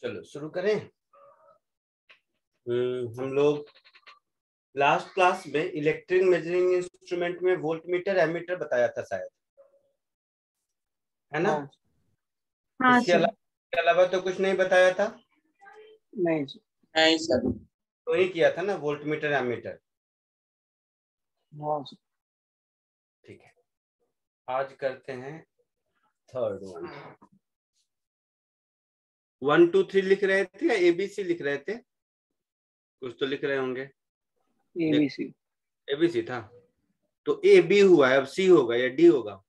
चलो शुरू करें। हम लोग लास्ट क्लास में इलेक्ट्रिक मेजरिंग इंस्ट्रूमेंट में वोल्टमीटर एमीटर बताया था शायद, है ना? हाँ इसके सर। अलावा तो कुछ नहीं बताया था। नहीं सर। नहीं सर। तो ही किया था ना वोल्टमीटर एमीटर। हाँ सर। ठीक है, आज करते हैं थर्ड वन। 1 2 3 लिख रहे थे या एबीसी लिख रहे थे? कुछ तो लिख रहे होंगे। एबीसी। एबीसी था तो ए बी हुआ है, अब सी होगा या डी होगा?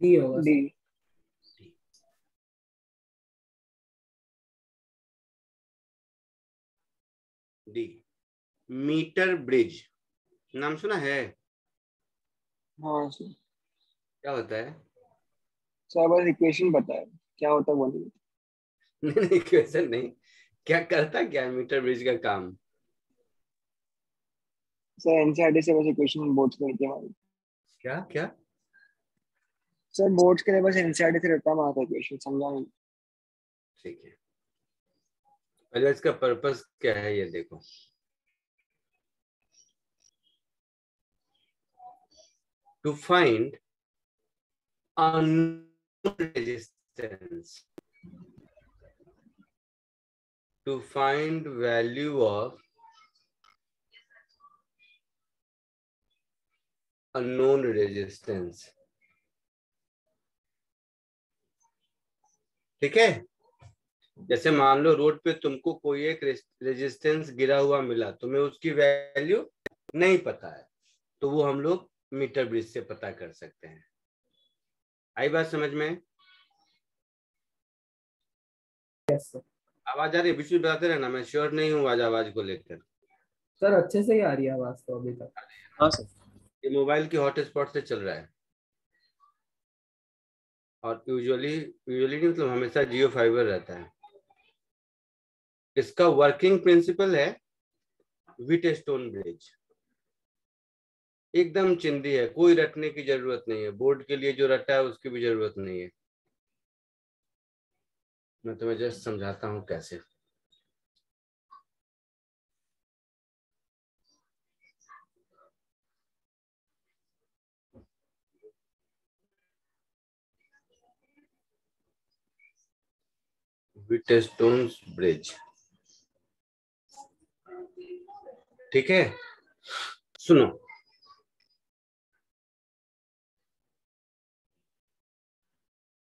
डी होगा। डी। डी। मीटर ब्रिज नाम सुना है? हाँ सर। क्या होता है? सर बस इक्वेशन बताए क्या होता है बोलिए। नहीं, क्वेश्चन नहीं, क्या करता क्या है मीटर ब्रिज का काम? सर एनसीईआरटी से बस इक्वेशन बोर्ड्स में लिखे हमारे। क्या क्या? सर बोर्ड्स के लिए बस एनसीईआरटी से रट्टा मारता है इक्वेशन, समझा नहीं। ठीक है, पहले इसका पर्पस क्या है ये देखो। To find unknown resistance, to find value of unknown resistance। ठीक है, जैसे मान लो रोड पे तुमको कोई एक रेजिस्टेंस गिरा हुआ मिला, तुम्हें उसकी वैल्यू नहीं पता है, तो वो हम लोग मीटर ब्रिज से पता कर सकते हैं। आई बात समझ में? Yes sir. आवाज आ रही है? बीच में बताते रहना, मैं श्योर नहीं हूँ आज आवाज को लेकर। सर अच्छे से ही आ रही है आवाज तो अभी तक। हाँ सर। ये मोबाइल की हॉटस्पॉट से चल रहा है और यूजुअली नहीं, मतलब हमेशा जियो फाइबर रहता है। इसका वर्किंग प्रिंसिपल है व्हीटस्टोन ब्रिज। एकदम चिंदी है, कोई रटने की जरूरत नहीं है, बोर्ड के लिए जो रटा है उसकी भी जरूरत नहीं है। मैं तुम्हें जस्ट समझाता हूँ कैसे। व्हीटस्टोन ब्रिज, ठीक है, सुनो।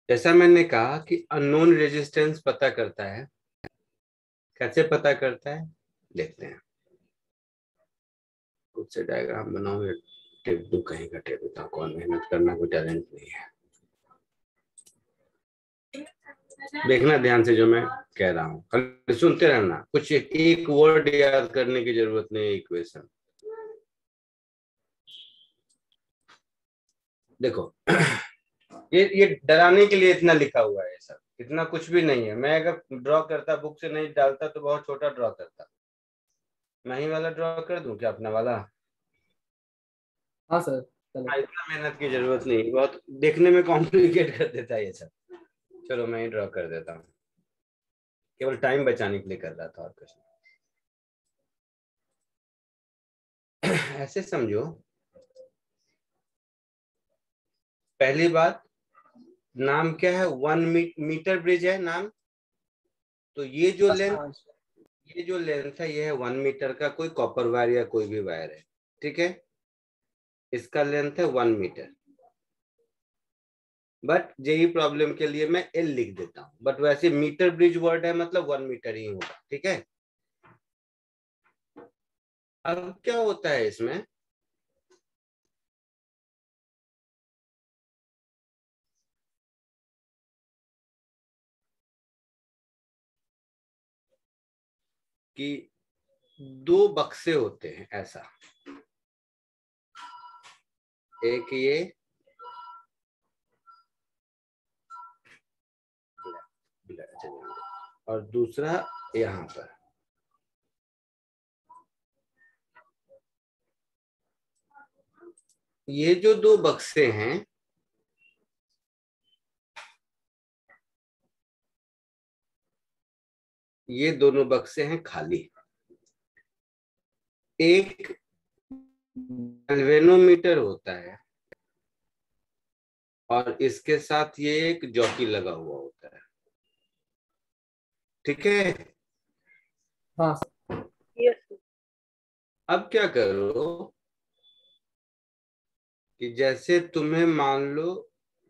जैसा मैंने कहा कि अननोन रेजिस्टेंस पता करता है। कैसे पता करता है देखते हैं। खुद से डायग्राम बनाओ या टेप दो, कहीं का टेप बताओ, कौन मेहनत करना कोई टैलेंट नहीं है। देखना ध्यान से जो मैं कह रहा हूँ, खाली सुनते रहना, कुछ एक वर्ड याद करने की जरूरत नहीं है। इक्वेशन देखो, ये डराने के लिए इतना लिखा हुआ है सब, इतना कुछ भी नहीं है। मैं अगर ड्रॉ करता, बुक से नहीं डालता तो बहुत छोटा ड्रॉ करता। मैं ही वाला ड्रॉ कर दूं क्या, अपना वाला? हाँ सर चलो। इतना मेहनत की जरूरत नहीं, बहुत देखने में कॉम्प्लिकेट कर देता है ये सब। चलो मैं ही ड्रॉ कर देता हूँ, केवल टाइम बचाने के लिए कर रहा था और कुछ नहीं। ऐसे समझो, पहली बात, नाम क्या है? 1 मीटर ब्रिज है नाम। तो ये जो लेंथ है ये है 1 मीटर का। कोई कॉपर वायर या कोई भी वायर है, ठीक है, इसका लेंथ है 1 मीटर। बट यही प्रॉब्लम के लिए मैं एल लिख देता हूँ, बट वैसे मीटर ब्रिज वर्ड है मतलब 1 मीटर ही होगा, ठीक है। अब क्या होता है इसमें, कि दो बक्से होते हैं ऐसा, एक ये और दूसरा यहाँ पर। ये जो दो बक्से हैं, ये दोनों बक्से हैं खाली। एक गैल्वेनोमीटर होता है और इसके साथ ये एक जॉकी लगा हुआ होता है, ठीक है। हाँ यस। अब क्या करो कि जैसे तुम्हें मान लो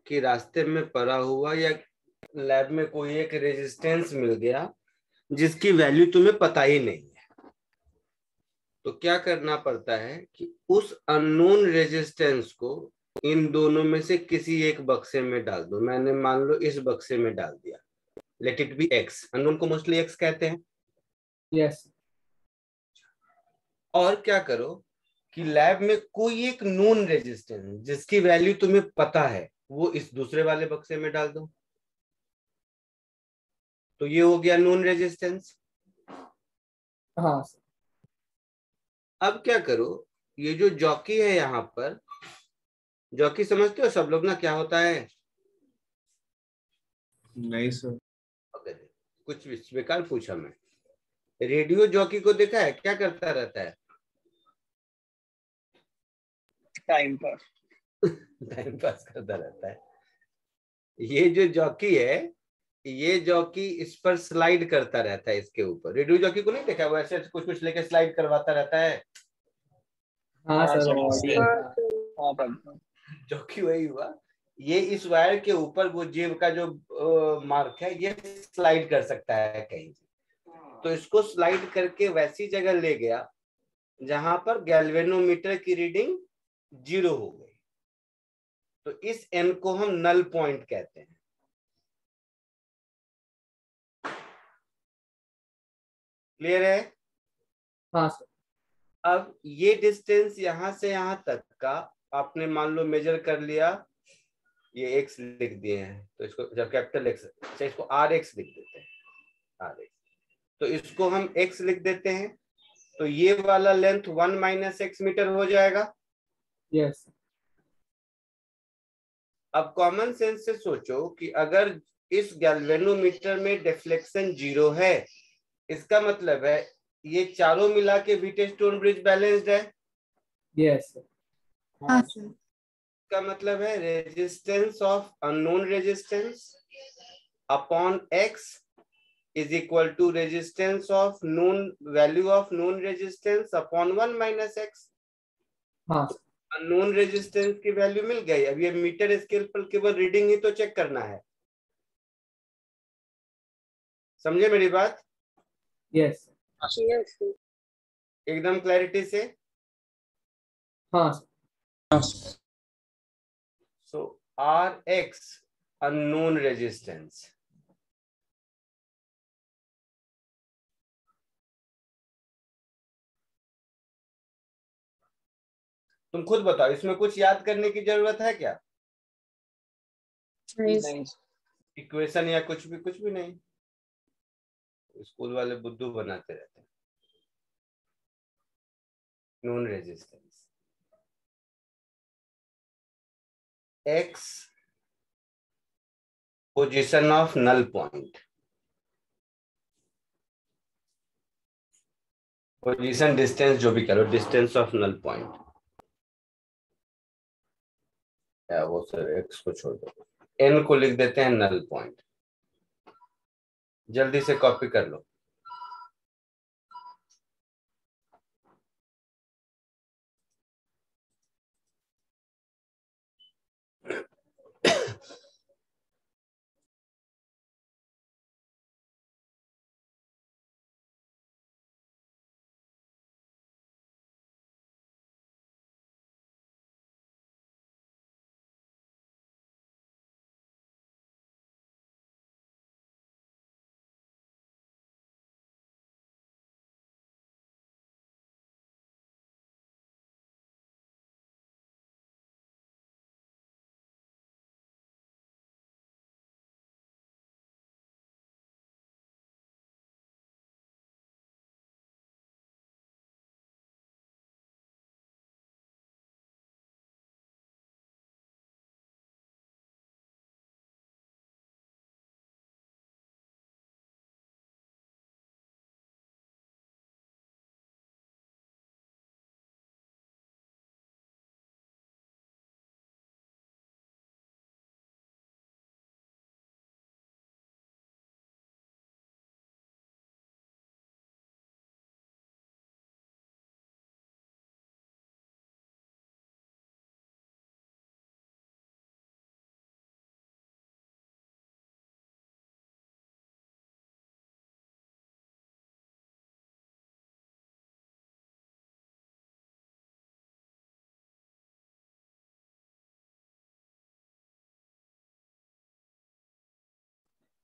कि रास्ते में पड़ा हुआ या लैब में कोई एक रेजिस्टेंस मिल गया जिसकी वैल्यू तुम्हें पता ही नहीं है, तो क्या करना पड़ता है कि उस अननोन रेजिस्टेंस को इन दोनों में से किसी एक बक्से में डाल दो। मैंने मान लो इस बक्से में डाल दिया, let it be x, unknown को मोस्टली एक्स कहते हैं। यस। और क्या करो कि लैब में कोई एक नोन रेजिस्टेंस जिसकी वैल्यू तुम्हें पता है वो इस दूसरे वाले बक्से में डाल दो, तो ये हो गया नोन रेजिस्टेंस। हाँ सर। अब क्या करो, ये जो जॉकी है यहाँ पर, जॉकी समझते हो सब लोग ना क्या होता है? नहीं सर। कुछ बेकार पूछा मैं। रेडियो जॉकी को देखा है, क्या करता रहता है? टाइम पर टाइम पास करता रहता है। ये जो जॉकी है, ये जॉकी इस पर स्लाइड करता रहता है, इसके ऊपर। रेडियो जॉकी को नहीं देखा? वो ऐसे कुछ कुछ लेके स्लाइड करवाता रहता है। हाँ हाँ सर सर, ऑडियो। हाँ हाँ सर। हाँ पढ़ता जॉकी वही हुआ। ये इस वायर के ऊपर वो जेब का जो मार्क है ये स्लाइड कर सकता है कहीं से, तो इसको स्लाइड करके वैसी जगह ले गया जहां पर गैल्वेनोमीटर की रीडिंग 0 हो गई, तो इस एन को हम नल पॉइंट कहते हैं। क्लियर है? हाँ सर। अब ये डिस्टेंस यहां से यहां तक का आपने मान लो मेजर कर लिया, ये एक्स लिख दिए हैं, तो इसको जब कैपिटल एक्स, अच्छा इसको आर एक्स लिख देते हैं, आर एक्स, तो इसको हम एक्स लिख देते हैं, तो ये वाला लेंथ 1 माइनस एक्स मीटर हो जाएगा। यस। अब कॉमन सेंस से सोचो कि अगर इस गैल्वेनोमीटर में डिफ्लेक्शन 0 है, इसका मतलब है ये चारों मिला के व्हीटस्टोन ब्रिज बैलेंस्ड है। यस। हाँ सर। का मतलब है resistance of unknown resistance upon X is equal to resistance of known, value of known resistance upon 1 minus X. हाँ अननोन रेजिस्टेंस की वैल्यू मिल गई। अब ये मीटर स्केल पर केवल रीडिंग ही तो चेक करना है। समझे मेरी बात? यस। यस। एकदम क्लैरिटी से। हाँ sir. So R X unknown resistance, तुम खुद बताओ इसमें कुछ याद करने की जरूरत है क्या? नहीं। इक्वेशन या कुछ भी नहीं। स्कूल वाले बुद्धू बनाते रहते हैं। Known resistance X position of null point, position distance जो भी करो, डिस्टेंस ऑफ नल पॉइंट, या वो सर एक्स को छोड़ दो, एन को लिख देते हैं नल पॉइंट। जल्दी से कॉपी कर लो।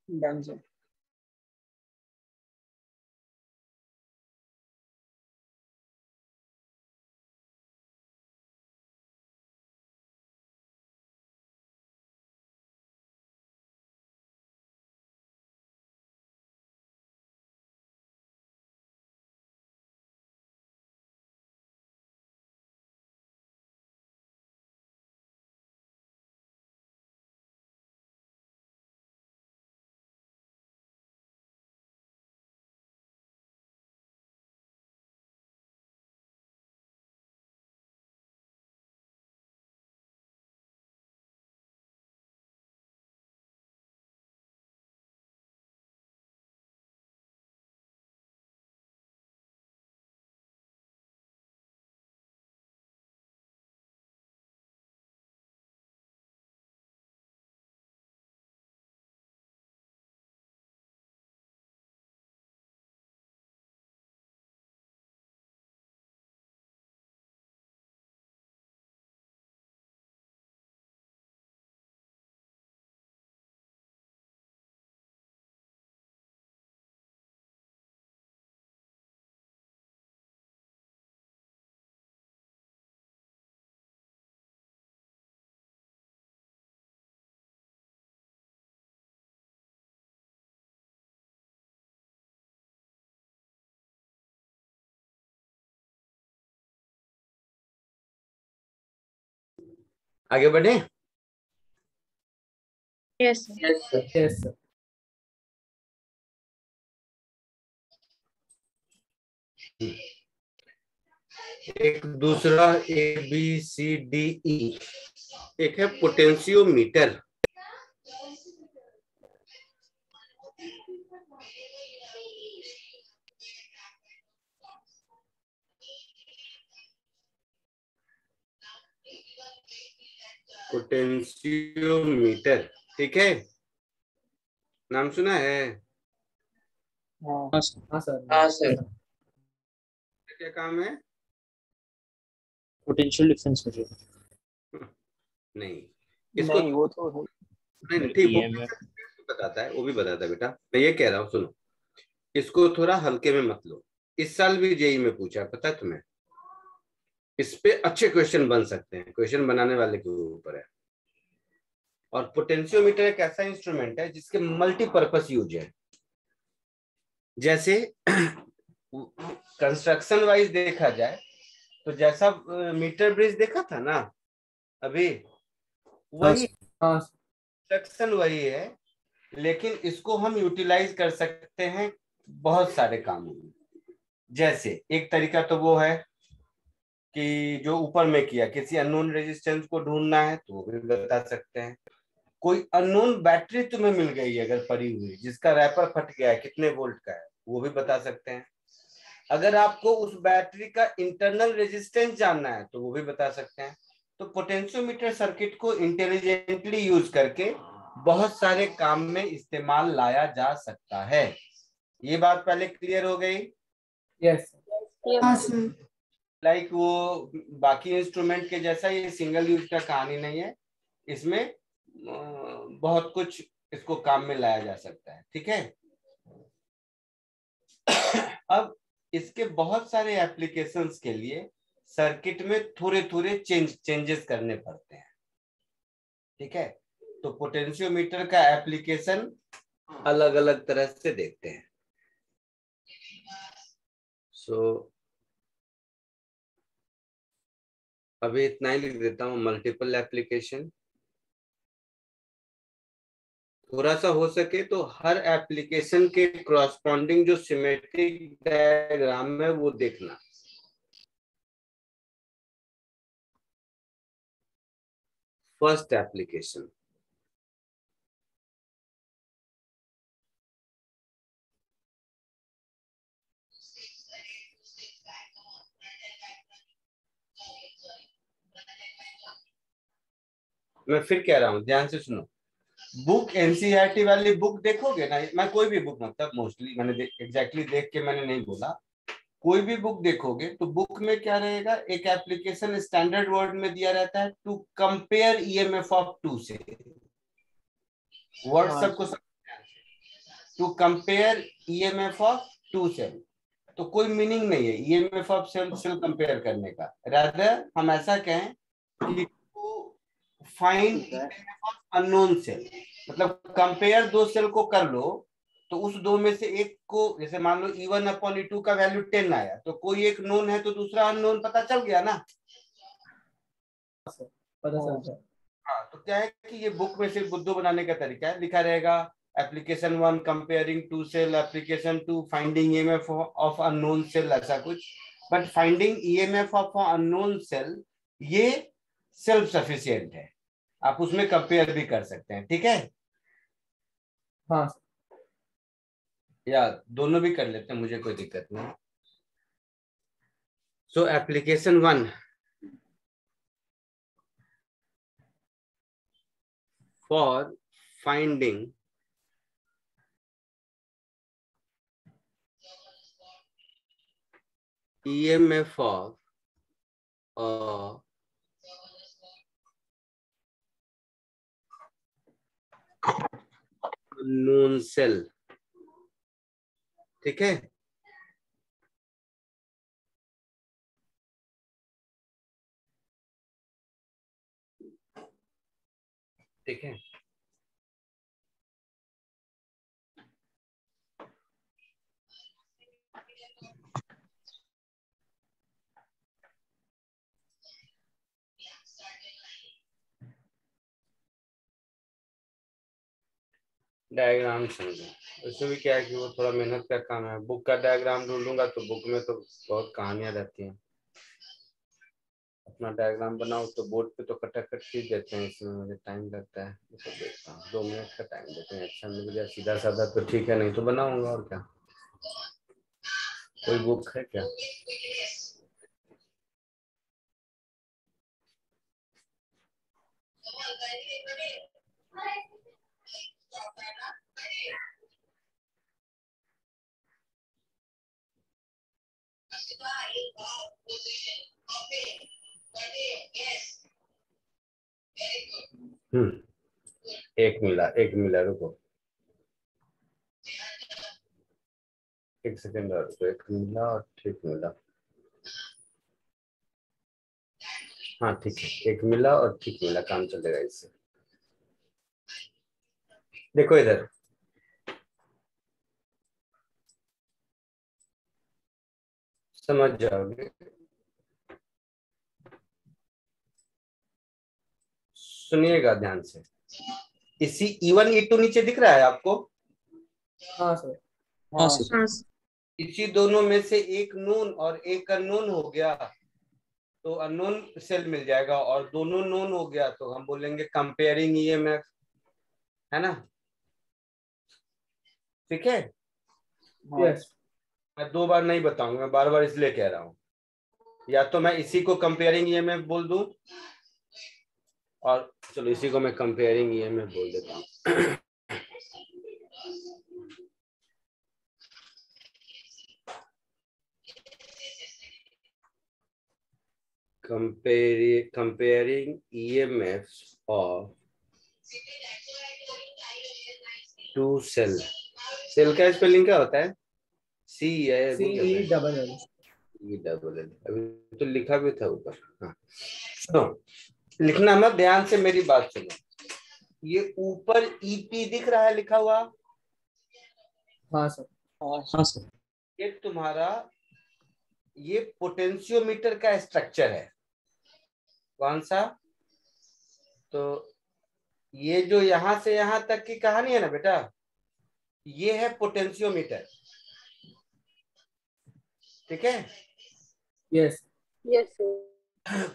Done sir. आगे बढ़े। Yes, sir. Yes, sir. Yes, sir. एक दूसरा ABCDE, एक है पोटेंशियोमीटर। पोटेंशियोमीटर, ठीक है, नाम सुना है? हाँ हाँ सर। हाँ सर। क्या काम है? Potential difference meter. नहीं, इसको नहीं, वो तो है। नहीं ठीक, वो EMF बताता है, वो भी बताता है बेटा। मैं ये कह रहा हूँ, सुनो, इसको थोड़ा हल्के में मत लो। इस साल भी जेई में पूछा है, पता है तुम्हें? इस पे अच्छे क्वेश्चन बन सकते हैं, क्वेश्चन बनाने वाले के ऊपर है। और पोटेंशियोमीटर एक ऐसा इंस्ट्रूमेंट है जिसके मल्टीपर्पस यूज है। जैसे कंस्ट्रक्शन वाइज देखा जाए तो जैसा मीटर ब्रिज देखा था ना अभी, वही कंस्ट्रक्शन वही है, लेकिन इसको हम यूटिलाइज कर सकते हैं बहुत सारे कामों में। जैसे एक तरीका तो वो है कि जो ऊपर में किया, किसी अननोन रेजिस्टेंस को ढूंढना है तो वो भी बता सकते हैं। कोई अननोन बैटरी तुम्हें मिल गई है अगर पड़ी हुई, जिसका रैपर फट गया है, कितने वोल्ट का है, वो भी बता सकते हैं। अगर आपको उस बैटरी का इंटरनल रेजिस्टेंस जानना है तो वो भी बता सकते हैं। तो पोटेंशियोमीटर सर्किट को इंटेलिजेंटली यूज करके बहुत सारे काम में इस्तेमाल लाया जा सकता है। ये बात पहले क्लियर हो गई? यस Yes, लाइक वो बाकी इंस्ट्रूमेंट के जैसा ये सिंगल यूज का कहानी नहीं है, इसमें बहुत कुछ इसको काम में लाया जा सकता है, ठीक है। अब इसके बहुत सारे एप्लीकेशंस के लिए सर्किट में थोड़े थोड़े चेंजेस करने पड़ते हैं, ठीक है। तो पोटेंशियोमीटर का एप्लीकेशन अलग अलग तरह से देखते हैं। अभी इतना ही लिख देता हूँ, मल्टीपल एप्लीकेशन। थोड़ा सा हो सके तो हर एप्लीकेशन के क्रॉसपॉन्डिंग जो सिमेट्रिक डायग्राम है वो देखना। फर्स्ट एप्लीकेशन, मैं फिर कह रहा हूं, ध्यान से सुनो। बुक एनसीईआरटी वाली बुक देखोगे ना, मैं कोई भी बुक, मतलब मोस्टली मैंने एग्जैक्टली देख के मैंने नहीं बोला, कोई भी बुक देखोगे तो बुक में क्या रहेगा, एक एप्लीकेशन स्टैंडर्ड वर्ड में दिया रहता है, to compare EMF of two से। वर्ड सबको to compare EMF of two cell. तो कोई मीनिंग नहीं है ईएमएफ ऑफ सेल कंपेयर करने का। रादर हम ऐसा कहें कि to find EMF of unknown cell, मतलब कंपेयर दो सेल को कर लो, तो उस दो में से एक को, जैसे मान लो E1/E2 का वैल्यू 10 आया, तो कोई एक नोन है तो दूसरा अननोन पता चल गया ना। पता चलता है। हाँ, तो क्या है कि ये बुक में से बुद्धू बनाने का तरीका है, लिखा रहेगा application 1 comparing two cell, application 2 finding EMF of unknown cell, ऐसा कुछ। But finding EMF of unknown cell ये सेल्फ सफिशिएंट है, आप उसमें कंपेयर भी कर सकते हैं, ठीक है। हाँ या दोनों भी कर लेते हैं, मुझे कोई दिक्कत नहीं। सो application 1 for finding EMF of a unknown cell, ठीक है। ठीक है, डायग्राम समझो। इसमें भी क्या है कि वो थोड़ा मेहनत का काम है। बुक का डायग्राम ढूंढूंगा तो बुक में तो बहुत कहानियां रहती हैं, अपना डायग्राम बनाओ तो बोर्ड पे तो कटाकट खींच देते हैं, इसमें मुझे टाइम लगता है। तो देखता हूँ 2 मिनट का टाइम देते हैं, अच्छा मिल गया सीधा साधा तो ठीक है, नहीं तो बनाऊंगा और क्या। कोई बुक है क्या? एक मिला रुको, एक सेकेंड और रुको, एक मिला और ठीक मिला। हाँ ठीक है, एक मिला और ठीक मिला, काम चलेगा इससे। देखो इधर, समझ जाओगे। सुनिएगा ध्यान से। इसी E1 E2 नीचे दिख रहा है आपको? हाँ सर। हाँ सर। इसी दोनों में से एक नोन और एक अननोन हो गया तो अननोन सेल मिल जाएगा, और दोनों नोन हो गया तो हम बोलेंगे कंपेयरिंग ईएमएफ, है ना। ठीक है, यस। मैं 2 बार नहीं बताऊंगा, मैं बार बार इसलिए कह रहा हूँ। या तो मैं इसी को कंपेयरिंग ईएमएफ बोल दूं, और चलो इसी को मैं कंपेयरिंग ईएमएफ बोल देता हूँ। comparing EMFs of two cell। Cell का स्पेलिंग क्या होता है? सी है, CELL। ELL, अभी तो लिखा भी था ऊपर। हाँ, तो लिखना मत, ध्यान से मेरी बात सुनो। ये ऊपर EP दिख रहा है लिखा हुआ? हाँ सर। हाँ सर। ये तुम्हारा ये पोटेंशियोमीटर का स्ट्रक्चर है। कौन सा? तो ये जो यहां से यहां तक की कहानी है ना बेटा, ये है पोटेंशियोमीटर, ठीक है। यस। Yes, sir.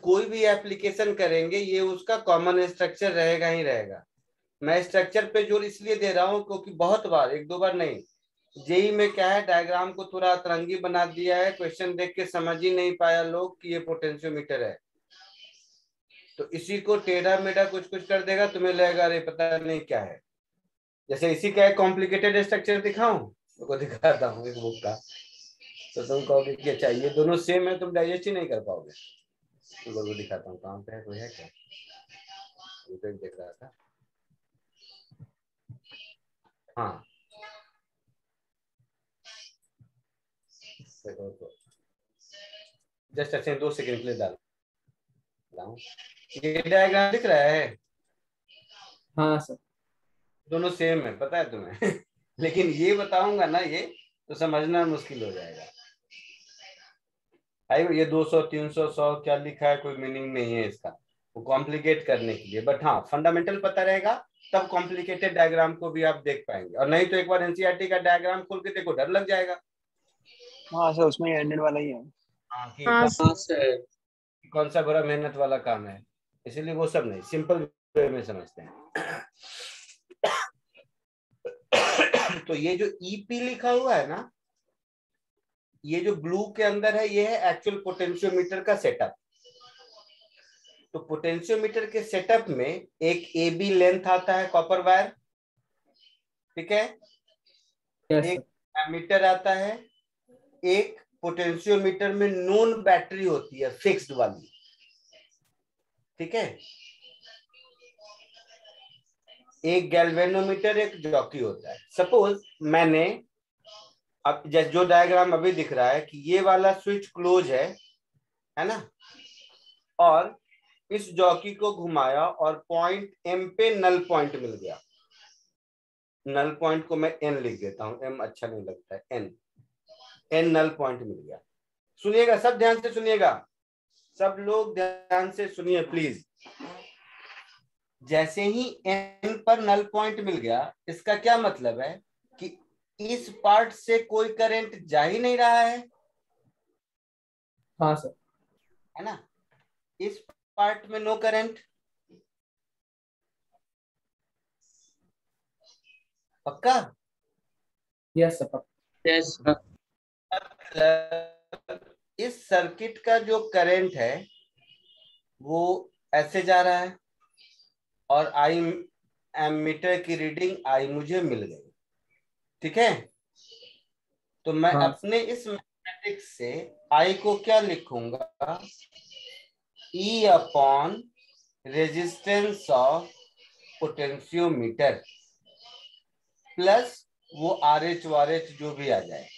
कोई भी एप्लीकेशन करेंगे ये उसका कॉमन स्ट्रक्चर रहेगा ही रहेगा। मैं स्ट्रक्चर पे जोर इसलिए दे रहा हूँ क्योंकि बहुत बार, 1-2 बार नहीं, जेई में क्या है, डायग्राम को थोड़ा अतरंगी बना दिया है, क्वेश्चन देख के समझ ही नहीं पाया लोग कि ये पोटेंशियोमीटर है, तो इसी को टेढ़ा मेढ़ा कुछ कुछ कर देगा, तुम्हें लगेगा अरे पता नहीं क्या है। जैसे इसी का एक कॉम्प्लिकेटेड स्ट्रक्चर दिखाऊं, तो दिखाता हूँ एक बुक का, तो तुम कहोगे कि अच्छा ये दोनों सेम है, तुम डाइजेस्ट ही नहीं कर पाओगे। तो दिखाता हूँ, कहाँ पे है, कोई है क्या? देख रहा था, हाँ जस्ट ऐसे 2 सेकंड के लिए डाल रहा हूँ। ये डायग्राम दिख रहा है? हाँ सर। दोनों सेम है, पता है तुम्हें लेकिन ये बताऊंगा ना, ये तो समझना मुश्किल हो जाएगा। भाई ये 200 300 100 क्या लिखा है कोई मीनिंग नहीं है इसका, वो कॉम्प्लिकेट करने के लिए। बट हाँ, फंडामेंटल पता रहेगा तब कॉम्प्लिकेटेड डायग्राम को भी आप देख पाएंगे, और नहीं तो एक बार एनसीईआरटी का डायग्राम खोल के देखो, डर लग जाएगा। हाँ सर, उसमें एंडेड वाला ही है। हाँ कि हाँ सर। कौन सा बड़ा मेहनत वाला काम है, इसीलिए वो सब नहीं, सिंपल वे में समझते हैं। तो ये जो ईपी लिखा हुआ है ना, ये जो ब्लू के अंदर है, ये है एक्चुअल पोटेंशियोमीटर का सेटअप। तो पोटेंशियोमीटर के सेटअप में एक AB लेंथ आता है कॉपर वायर, ठीक है, यस एक सर। एमीटर आता है, एक पोटेंशियोमीटर में नोन बैटरी होती है फिक्स्ड वाली, ठीक है, एक गैल्वेनोमीटर, एक जॉकी होता है। सपोज मैंने अब जो डायग्राम अभी दिख रहा है कि ये वाला स्विच क्लोज है ना, और इस जॉकी को घुमाया और पॉइंट M पे नल पॉइंट मिल गया। नल पॉइंट को मैं N लिख देता हूं, M अच्छा नहीं लगता है, N नल पॉइंट मिल गया। सुनिएगा, सब ध्यान से सुनिएगा, सब लोग ध्यान से सुनिए प्लीज। जैसे ही N पर नल पॉइंट मिल गया, इसका क्या मतलब है कि इस पार्ट से कोई करंट जा ही नहीं रहा है हाँ सर। है ना, इस पार्ट में नो करंट, पक्का? यस सर पक्का। यस। इस सर्किट का जो करंट है वो ऐसे जा रहा है, और आई एमीटर की रीडिंग आई मुझे मिल गई, ठीक है। तो मैं हाँ अपने इस मैथमेटिक्स से आई को क्या लिखूंगा, E upon resistance of potentiometer plus वो RH वारएच जो भी आ जाए,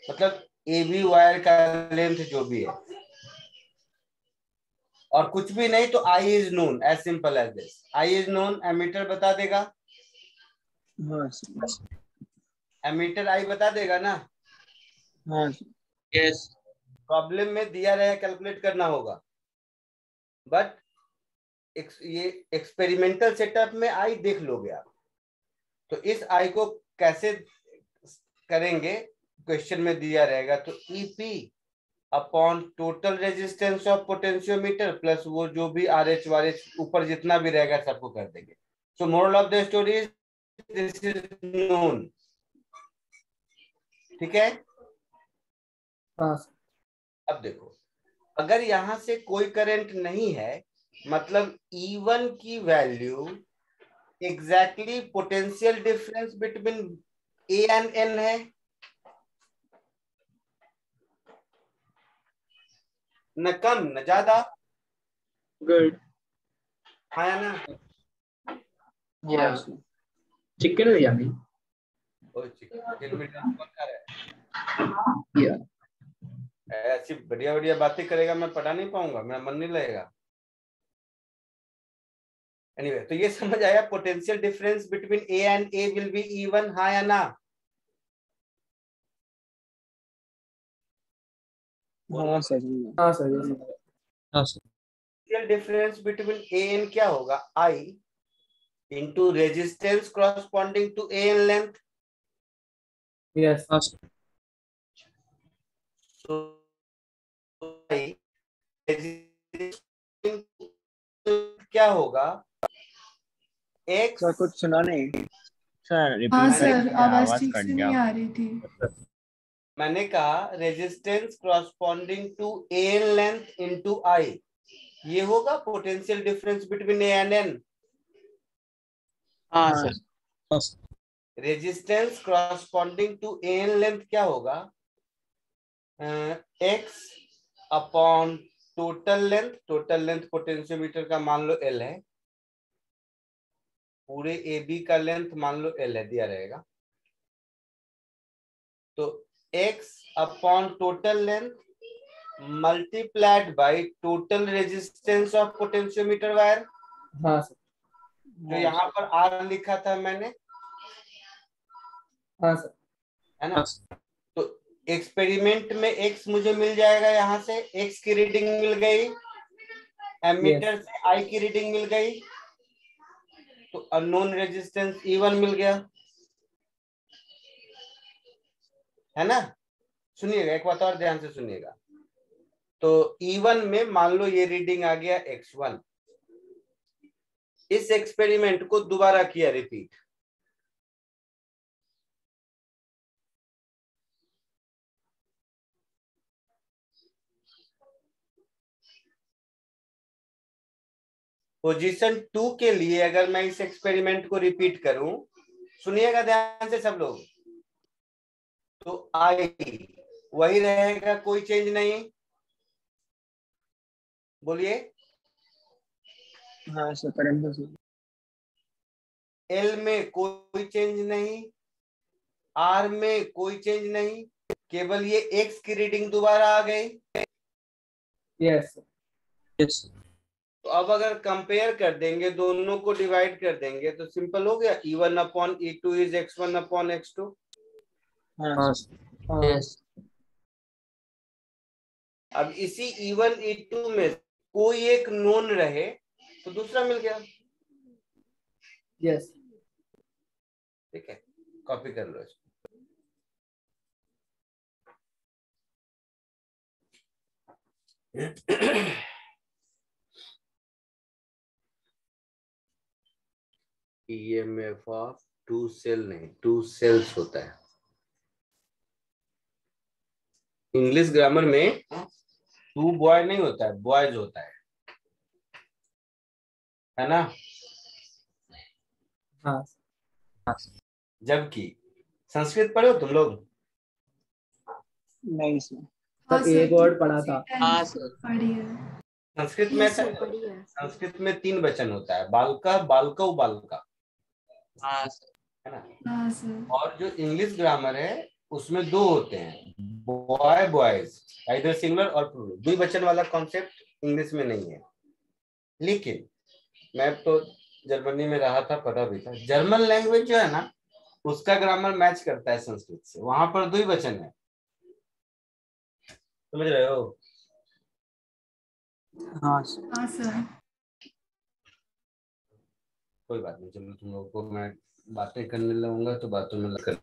मतलब AB वायर का लेंथ जो भी है, और कुछ भी नहीं तो I is known, as simple as this. I is known, ammeter बता देगा, हाँ सर। एमीटर I बता देगा ना। हाँ सर। यस। प्रॉब्लम में दिया रहे कैलकुलेट करना होगा, बट ये एक्सपेरिमेंटल सेटअप में I देख लोगे आप। तो इस I को कैसे करेंगे, क्वेश्चन में दिया रहेगा, तो EP upon total resistance of potentiometer plus वो जो भी RH वारएच ऊपर जितना भी रहेगा सबको कर देंगे। सो moral of the story is this is known, ठीक है। हाँ सर। अब देखो, अगर यहां से कोई करंट नहीं है, मतलब E1 की value exactly potential difference between A and N है, न कम न ज्यादा, गुड। है ना। हाँ sir. Chicken biryani. Chicken biryani कौन खा रहा है? या ऐसी बढ़िया बढ़िया बातें करेगा, मैं पढ़ा नहीं पाऊंगा, मेरा मन नहीं लगेगा। एनीवे, तो ये समझ आया, potential difference between A and A will be E1, हाँ या ना? हाँ सर। हाँ सर। Yes sir. हाँ sir. Potential difference between A and क्या होगा, I into resistance corresponding to A in length. Yes. हाँ सर। So I resistance क्या होगा, X सर कुछ सुना नहीं सर, हाँ रिपीट सर, करेंगे? आवाज ठीक से नहीं आ रही थी। मैंने कहा resistance corresponding to A in length into I, ये होगा potential difference between A and N। हाँ हाँ सर। हाँ sir. Resistance corresponding to A in length क्या होगा, X upon total length, total length potentiometer का मान लो L है, पूरे AB का लेंथ मान लो L है, दिया रहेगा, तो X upon total length multiplied by total resistance of potentiometer wire. हाँ सर। जो यहाँ पर आर लिखा था मैंने, हाँ सर। है ना। तो एक्सपेरिमेंट में एक्स मुझे मिल जाएगा, यहाँ से एक्स की रीडिंग मिल गई, एमीटर से आई की रीडिंग मिल गई, तो अननोन रेजिस्टेंस E1 मिल गया, है ना। सुनिएगा, एक बात और ध्यान से सुनिएगा। तो E1 में मान लो ये रीडिंग आ गया X1। इस एक्सपेरिमेंट को दोबारा किया, रिपीट। पोजीशन 2 के लिए अगर मैं इस एक्सपेरिमेंट को रिपीट करूं, सुनिएगा ध्यान से सब लोग, तो आई वही रहेगा, कोई चेंज नहीं। बोलिए। हाँ सर, करंट तो सही। एल में कोई चेंज नहीं, आर में कोई चेंज नहीं, केवल ये एक्स की रीडिंग दोबारा आ गई। यस यस तो अब अगर कंपेयर कर देंगे, दोनों को डिवाइड कर देंगे, तो सिंपल हो गया, E1 upon E2 is X1 upon X2। हाँ हाँ सर। यस अब इसी E1 E2 में कोई एक नोन रहे तो दूसरा मिल गया। यस ठीक है, कॉपी कर लो इसको। EMF ऑफ टू सेल नहीं, टू सेल्स होता है। इंग्लिश ग्रामर में टू बॉय नहीं होता है, बॉयज होता है ना। हाँ जबकि संस्कृत पढ़े हो तुम लोग? नहीं सर। हाँ सर एक सर, वर्ड पढ़ा था। हाँ सर पढ़ी है। संस्कृत में ऐसा, संस्कृत में 3 वचन होता है, बालका, बालकौ, बालका, हाँ सर है ना। हाँ सर। और जो इंग्लिश ग्रामर है उसमें 2 होते हैं, बॉय बॉयज, इधर सिंगुलर और प्लूरल। द्विवचन वाला कॉन्सेप्ट इंग्लिश में नहीं है। लेकिन मैं तो जर्मनी में रहा था, पता भी था, जर्मन लैंग्वेज जो है ना, उसका ग्रामर मैच करता है संस्कृत से। वहां पर द्विवचन है, समझ रहे हो? हाँ सर। हाँ सर। कोई बात नहीं, चलो तुम लोगों को मैं बातें करने लगूंगा तो बातों में लग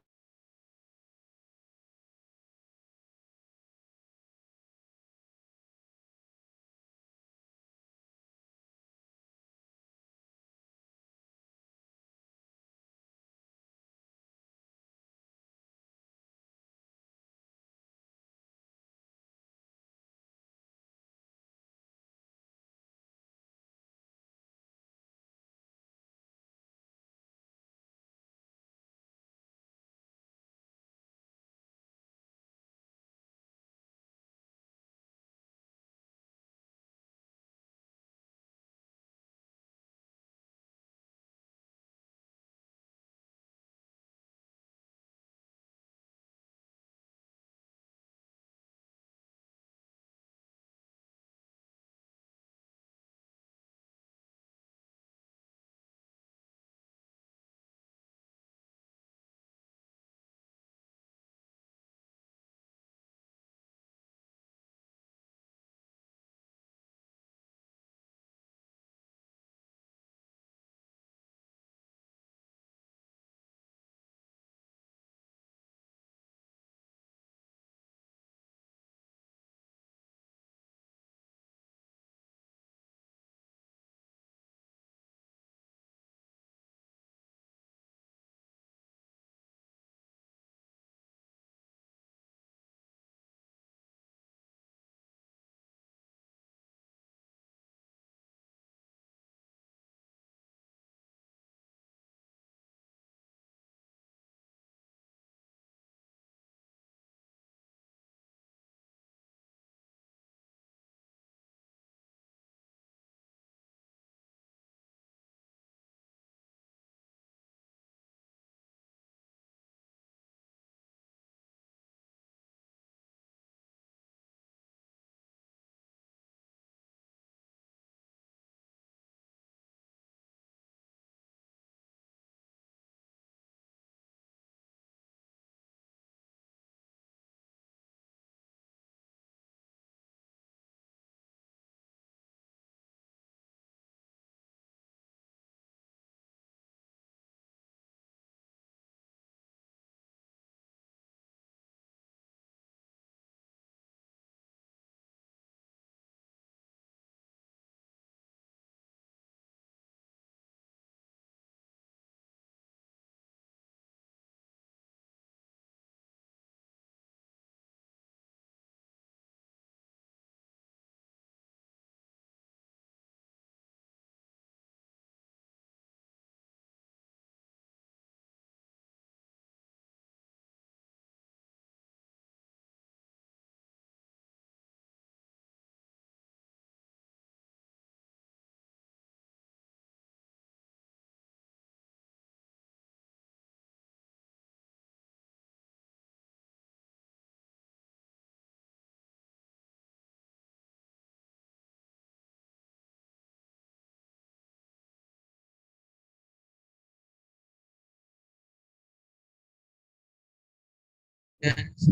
Yes.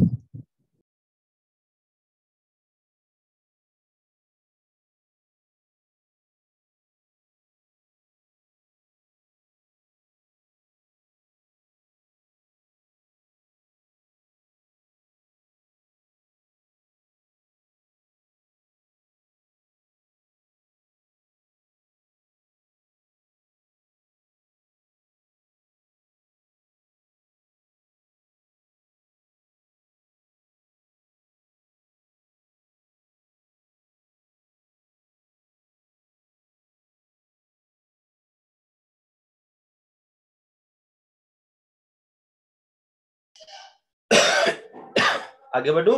आगे बढ़ूं?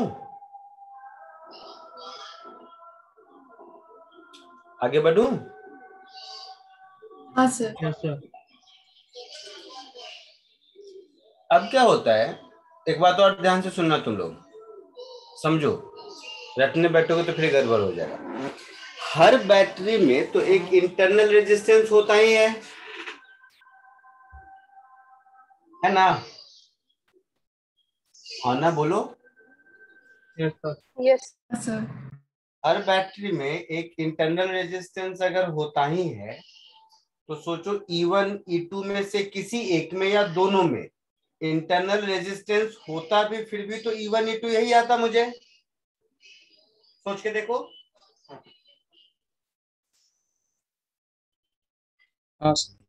आगे बढ़ूं? हाँ सर। Yes, sir. अब क्या होता है, एक बात और ध्यान से सुनना तुम लोग, समझो, रटने बैठोगे तो फिर गड़बड़ हो जाएगा। हर बैटरी में तो एक इंटरनल रेजिस्टेंस होता ही है ना? हाँ ना, बोलो। Yes, sir. यस हाँ सर। हर बैटरी में एक इंटरनल रेजिस्टेंस अगर होता ही है तो सोचो E1 E2 में से किसी एक में या दोनों में इंटरनल रेजिस्टेंस होता भी, फिर भी तो E1 E2 यही आता मुझे। सोच के देखो। हाँ सर.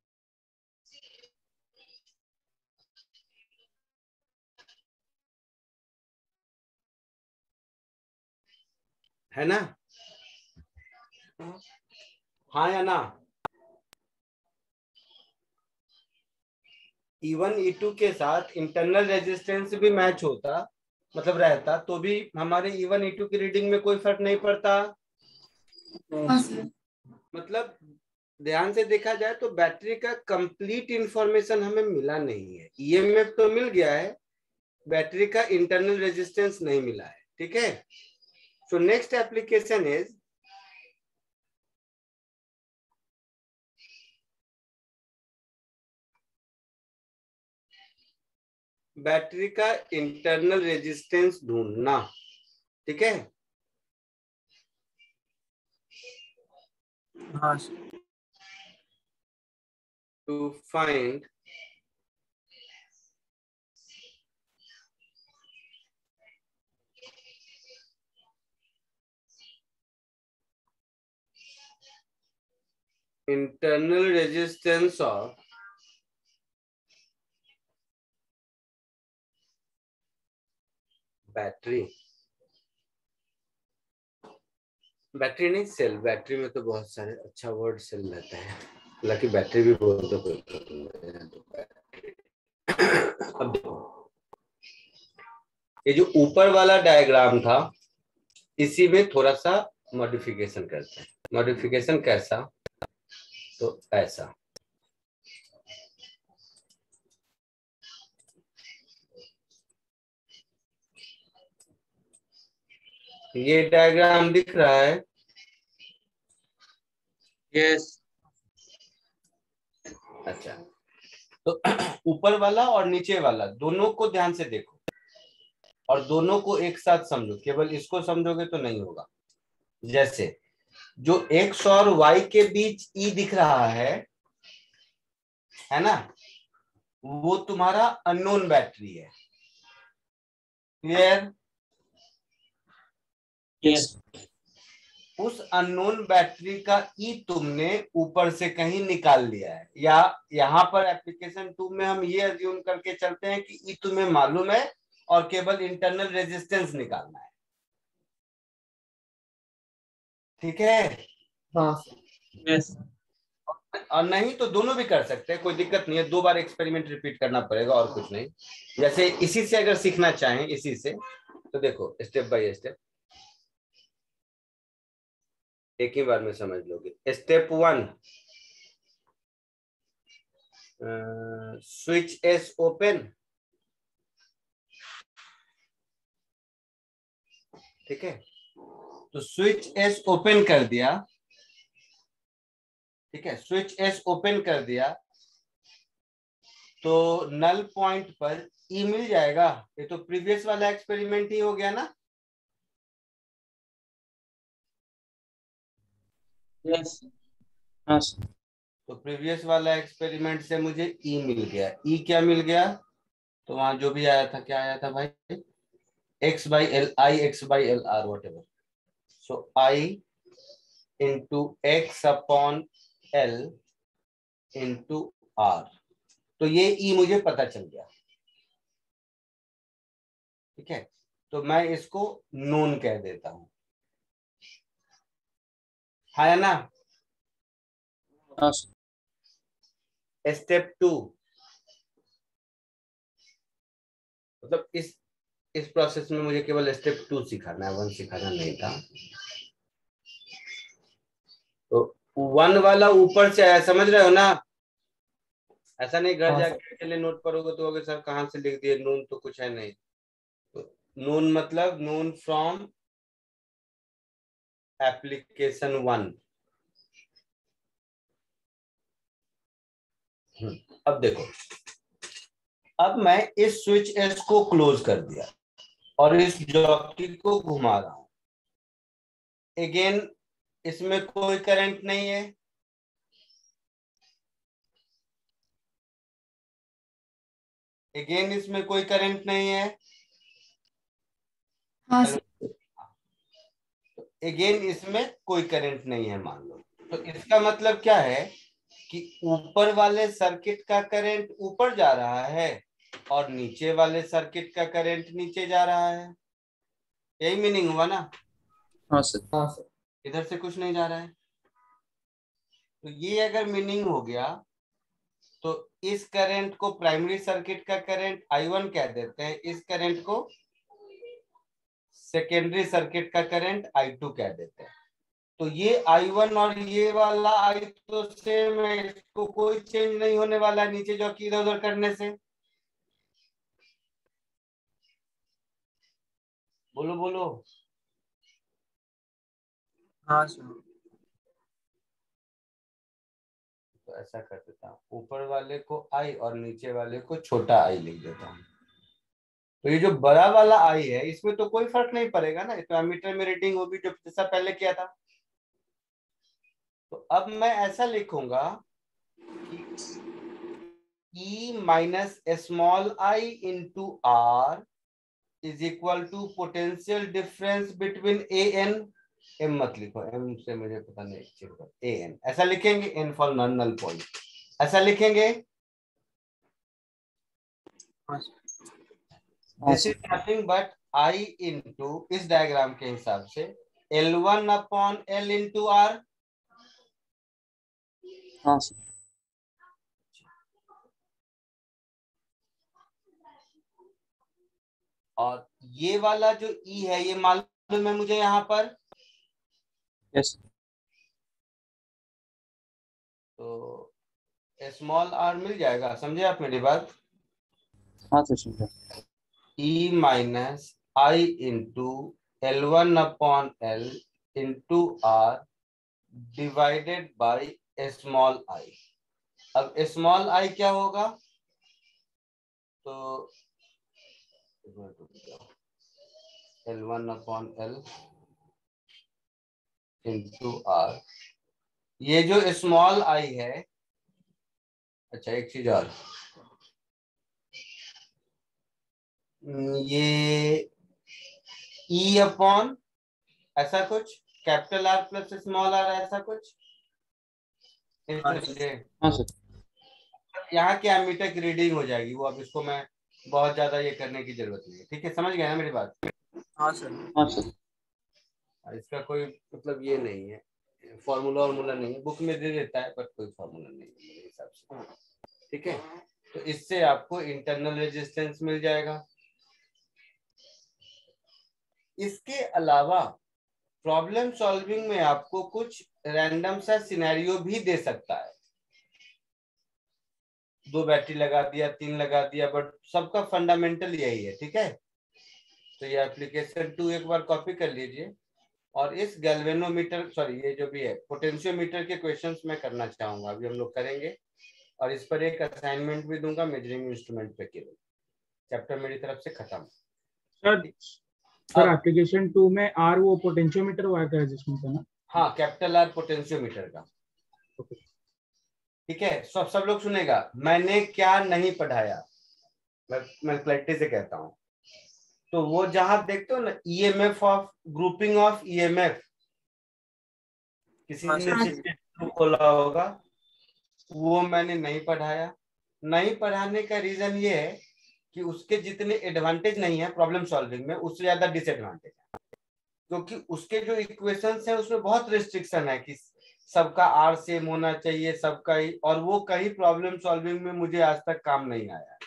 है ना? हाँ या ना? E1 E2 के साथ इंटरनल रेजिस्टेंस भी मैच होता, मतलब रहता, तो भी हमारे E1 E2 की रीडिंग में कोई फर्क नहीं पड़ता। हाँ सर। मतलब ध्यान से देखा जाए तो बैटरी का कंप्लीट इंफॉर्मेशन हमें मिला नहीं है। ईएमएफ तो मिल गया है, बैटरी का इंटरनल रेजिस्टेंस नहीं मिला है। ठीक है? So next application is battery का इंटरनल रेजिस्टेंस ढूंढना। ठीक है? हाँ sir. To find internal resistance of battery, battery नहीं सेल, बैटरी में तो बहुत सारे अच्छा वर्ड सेल रहता है, हालांकि बैटरी भी बोल दो कोई प्रॉब्लम नहीं। अब देखो, ये जो ऊपर वाला डायग्राम था इसी में थोड़ा सा मॉडिफिकेशन करते हैं। मॉडिफिकेशन कैसा? तो ऐसा, ये डायग्राम दिख रहा है? Yes. अच्छा, तो ऊपर वाला और नीचे वाला दोनों को ध्यान से देखो और दोनों को एक साथ समझो। केवल इसको समझोगे तो नहीं होगा। जैसे जो एक्स और वाई के बीच ई दिख रहा है ना, वो तुम्हारा अननोन बैटरी है। क्लियर? Yes. उस अननोन बैटरी का ई तुमने ऊपर से कहीं निकाल लिया है, या यहाँ पर एप्लीकेशन 2 में हम ये अज्यूम करके चलते हैं कि ई तुम्हें मालूम है और केवल इंटरनल रेजिस्टेंस निकालना है। ठीक है? हाँ सर। Yes. और नहीं तो दोनों भी कर सकते हैं, कोई दिक्कत नहीं है। 2 बार एक्सपेरिमेंट रिपीट करना पड़ेगा और कुछ नहीं। जैसे इसी से अगर सीखना चाहें, इसी से, तो देखो स्टेप बाय स्टेप, एक ही बार में समझ लोगे। Step 1, switch S open. ठीक है? तो स्विच एस ओपन कर दिया। ठीक है? स्विच एस ओपन कर दिया तो नल पॉइंट पर ई मिल जाएगा। ये तो प्रीवियस वाला एक्सपेरिमेंट ही हो गया ना। यस। हाँ सर। तो प्रीवियस वाला एक्सपेरिमेंट से मुझे ई मिल गया। ई क्या मिल गया? तो वहां जो भी आया था, क्या आया था भाई? x by l, I x by l r whatever. So I into x upon l into r. तो ये e मुझे पता चल गया। ठीक है, तो मैं इसको नोन कह देता हूं, है ना। हाँ सर। स्टेप 2, मतलब इस प्रोसेस में मुझे केवल स्टेप 2 सिखाना है, 1 सिखाना नहीं था। तो 1 वाला ऊपर से आया, समझ रहे हो ना? ऐसा नहीं घर हाँ जाके अकेले नोट करोगे तो अगर सर कहाँ से लिख दिए, नोन तो कुछ है नहीं। तो नोन मतलब नोन फ्रॉम एप्लीकेशन 1। अब देखो, अब मैं इस स्विच एस को क्लोज कर दिया और इस जॉकी को घुमा रहा हूं। अगेन इसमें कोई करंट नहीं है, अगेन इसमें कोई करंट नहीं है, हाँ सर। अगेन इसमें कोई करंट नहीं है मान लो। तो इसका मतलब क्या है कि ऊपर वाले सर्किट का करंट ऊपर जा रहा है और नीचे वाले सर्किट का करंट नीचे जा रहा है। यही मीनिंग हुआ ना? हाँ सर। हाँ सर। इधर से कुछ नहीं जा रहा है। तो ये अगर मीनिंग हो गया तो इस करंट को प्राइमरी सर्किट का करंट I1 कह देते हैं, इस करंट को सेकेंडरी सर्किट का करंट I2 कह देते हैं। तो ये I1 और ये वाला I तो सेम है, इसको कोई चेंज नहीं होने वाला है नीचे जो कि इधर उधर करने से। बोलो बोलो। हाँ सर। तो ऐसा कर देता हूँ, ऊपर वाले को I और नीचे वाले को छोटा I लिख देता हूँ। तो ये जो बड़ा वाला I है इसमें तो कोई फर्क नहीं पड़ेगा ना, तो एमीटर में रीडिंग होगी जो जैसा पहले किया था। तो अब मैं ऐसा लिखूंगा कि E minus small I into R is equal to potential difference between A N. M मत लिखो, एम से मुझे पता नहीं, ए एन ऐसा लिखेंगे, N for non null point ऐसा लिखेंगे। This is nothing but I into, इस डायग्राम के हिसाब से L1 upon L into R. हाँ सर। और ये वाला जो E है ये मालूम है मुझे यहाँ पर। यस। तो स्मॉल आर मिल जाएगा, समझे आप मेरी बात? हाँ सर समझा। E minus I into L1 upon L into R divided by small I। अब स्मॉल I क्या होगा? तो L1 upon L into are, ये जो स्मॉल I है, अच्छा एक चीज और, ये E अपॉन ऐसा कुछ capital R plus small r ऐसा कुछ। हाँ सर। यहाँ की एमीटर की रीडिंग हो जाएगी वो, अब इसको मैं बहुत ज्यादा ये करने की जरूरत नहीं है। ठीक है, समझ गए ना मेरी बात? हाँ सर। हाँ सर। इसका कोई मतलब ये नहीं है, फॉर्मूला नहीं है, बुक में दे देता है बट कोई फॉर्मूला नहीं है मेरे हिसाब से। ठीक है, तो इससे आपको इंटरनल रेजिस्टेंस मिल जाएगा। इसके अलावा प्रॉब्लम सॉल्विंग में आपको कुछ रैंडम सा सिनेरियो भी दे सकता है। 2 बैटरी लगा दिया, 3 लगा दिया, बट सबका फंडामेंटल यही है। ठीक है, तो ये एप्लीकेशन 2 एक बार कॉपी कर लीजिए और इस गैल्वेनोमीटर, सॉरी ये जो भी है पोटेंशियोमीटर के क्वेश्चंस मैं करना चाहूंगा, अभी हम लोग करेंगे और इस पर एक असाइनमेंट भी दूंगा मेजरिंग इंस्ट्रूमेंट पे केवल। चैप्टर मेरी तरफ से खत्म। सर एप्लीकेशन 2 में आर वो पोटेंशियोमीटर वायर का जिसमें था ना? हाँ, कैपिटल आर पोटेंशियोमीटर का। ठीक है, सब लोग सुनेगा। मैंने क्या नहीं पढ़ाया, मैं क्लैरिटी से कहता हूँ। तो वो जहां देखते हो ना EMF of grouping of EMF, किसी ने खोला होगा, वो मैंने नहीं पढ़ाया। नहीं पढ़ाने का रीजन ये है कि उसके जितने एडवांटेज नहीं है प्रॉब्लम सॉल्विंग में, उससे ज्यादा डिसएडवांटेज है। क्योंकि उसके जो इक्वेशंस है उसमें बहुत रिस्ट्रिक्शन है कि सबका आर सेम होना चाहिए, सबका ही, और वो कहीं प्रॉब्लम सॉल्विंग में मुझे आज तक काम नहीं आया।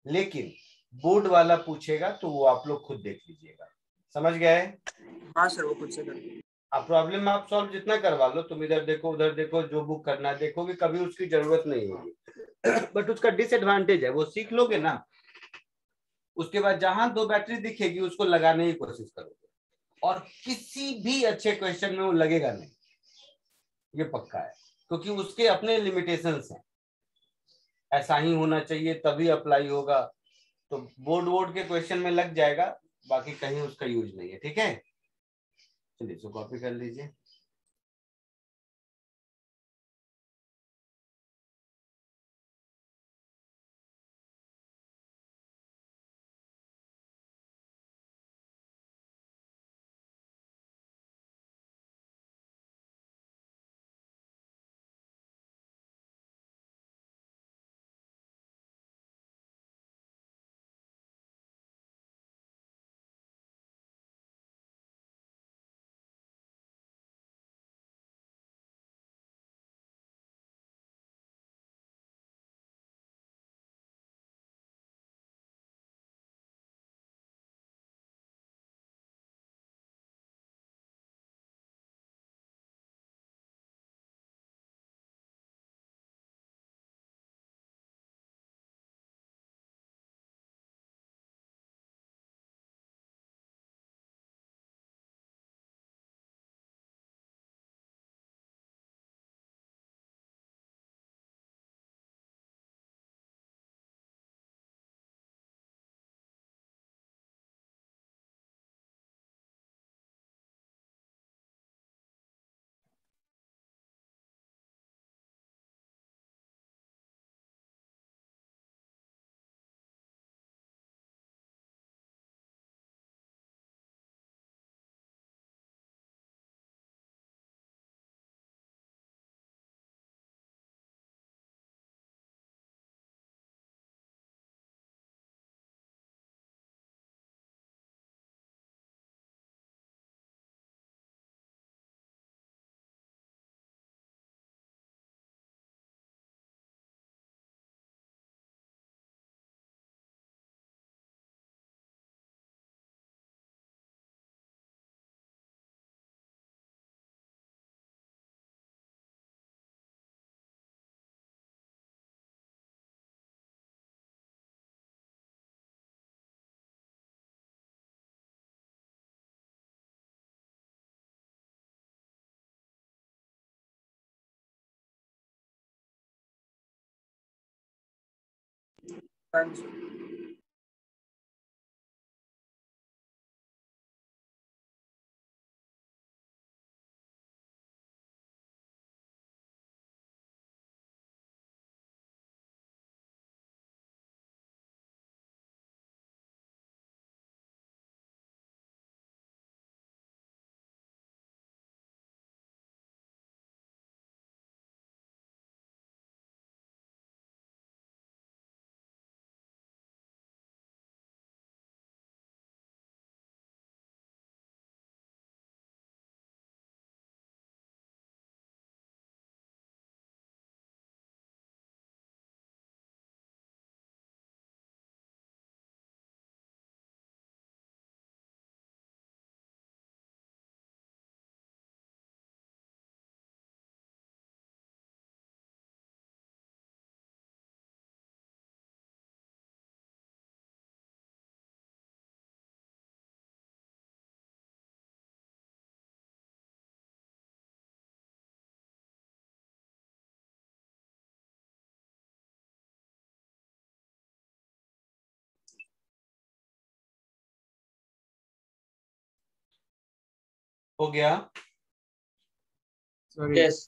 लेकिन बोर्ड वाला पूछेगा तो वो आप लोग खुद देख लीजिएगा। समझ गए? हाँ सर, वो खुद से कर। अब प्रॉब्लम आप सॉल्व जितना करवा लो, तुम इधर देखो उधर देखो, जो बुक करना है देखोगे, कभी उसकी जरूरत नहीं होगी। बट उसका डिसएडवांटेज है, वो सीख लोगे ना, उसके बाद जहां 2 बैटरी दिखेगी उसको लगाने की कोशिश करोगे, और किसी भी अच्छे क्वेश्चन में वो लगेगा नहीं, ये पक्का है। क्योंकि उसके अपने लिमिटेशंस हैं, ऐसा ही होना चाहिए तभी अप्लाई होगा। तो बोर्ड के क्वेश्चन में लग जाएगा, बाकी कहीं उसका यूज नहीं है। ठीक है, चलिए इसको कॉपी कर लीजिए। हाँ जी। हो गया? Sorry. Yes.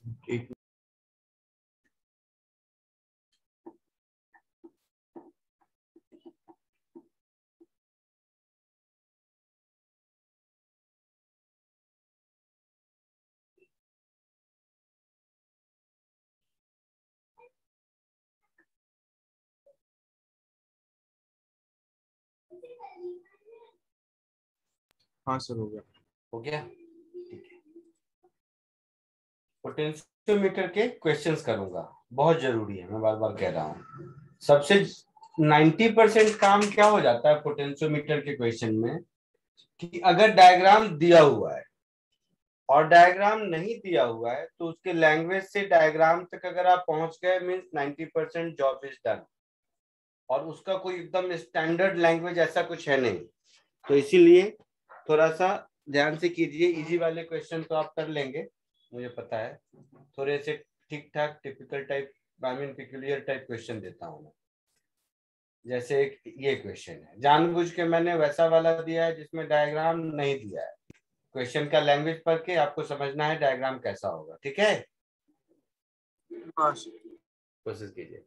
हाँ सर हो गया. हो गया, ठीक है. पोटेंशियोमीटर के क्वेश्चंस करूंगा, बहुत जरूरी है, मैं बार बार कह रहा हूँ. सबसे 90% काम क्या हो जाता है पोटेंशियोमीटर के क्वेश्चन में, कि अगर डायग्राम दिया हुआ है और डायग्राम नहीं दिया हुआ है तो उसके लैंग्वेज से डायग्राम तक अगर आप पहुंच गए मीन्स 90% जॉब इज डन. और उसका कोई एकदम स्टैंडर्ड लैंग्वेज ऐसा कुछ है नहीं. तो इसीलिए थोड़ा सा ध्यान से कीजिए. इजी वाले क्वेश्चन तो आप कर लेंगे, मुझे पता है. थोड़े से ठीक ठाक typical type, I mean peculiar type question देता हूँ मैं. जैसे एक ये क्वेश्चन है, जानबूझ के मैंने वैसा वाला दिया है जिसमें डायग्राम नहीं दिया है. क्वेश्चन का लैंग्वेज पढ़ के आपको समझना है डायग्राम कैसा होगा. ठीक है, हाँ कोशिश कीजिए.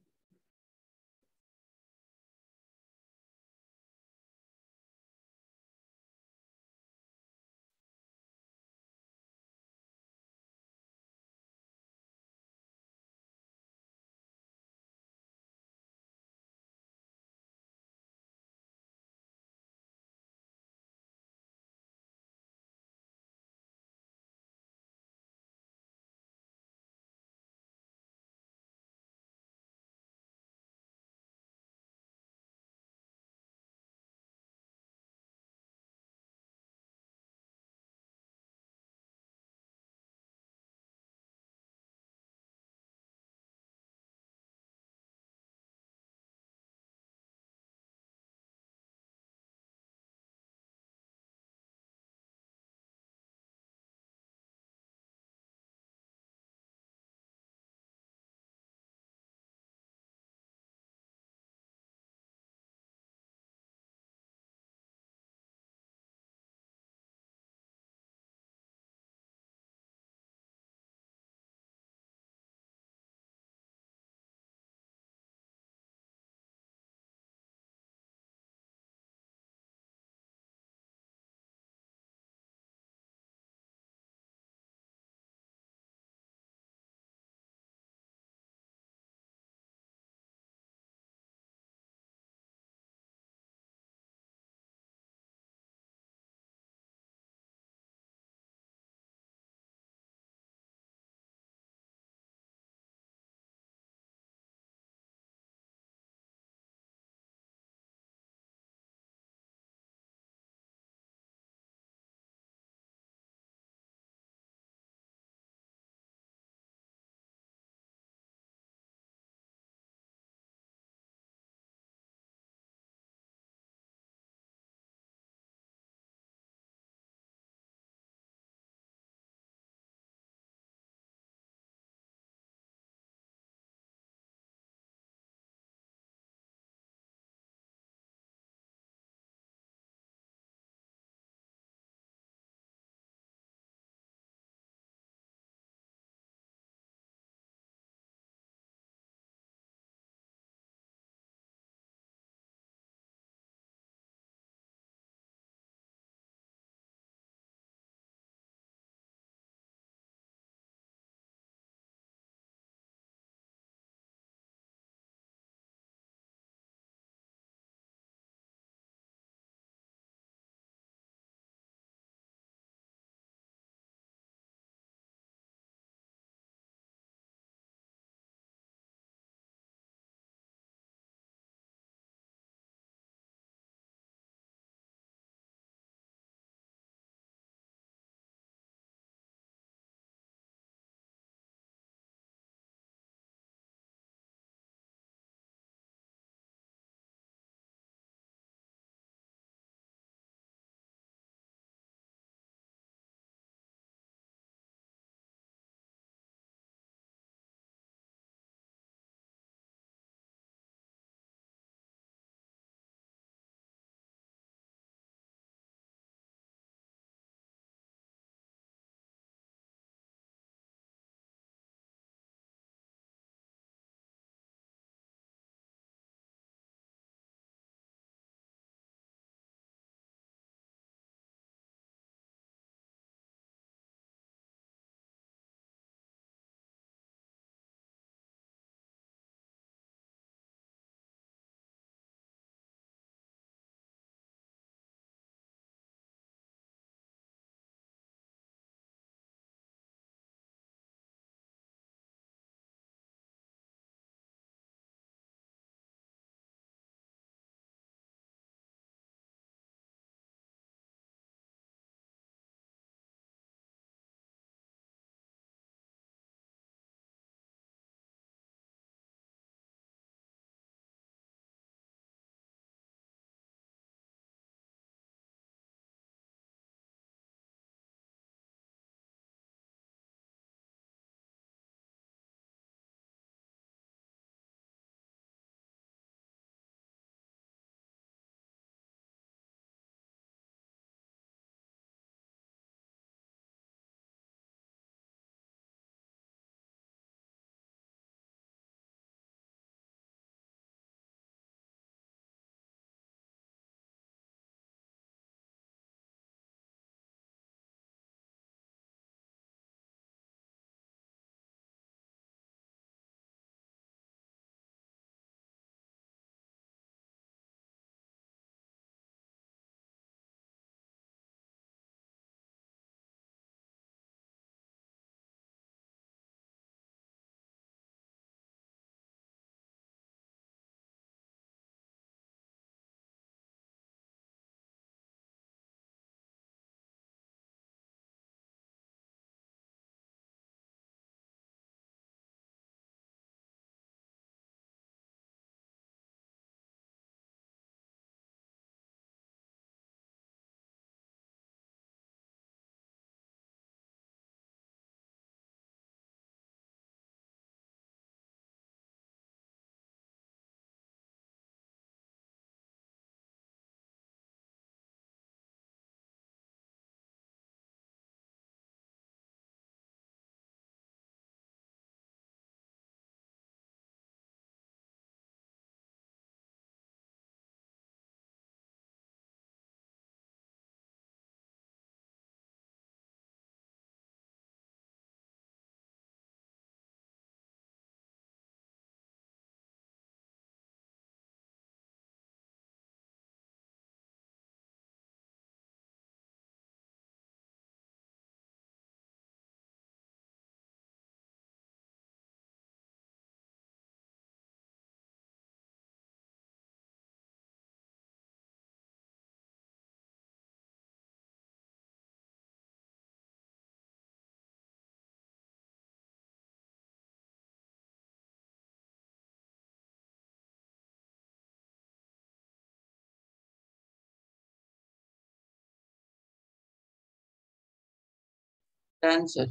10 sir.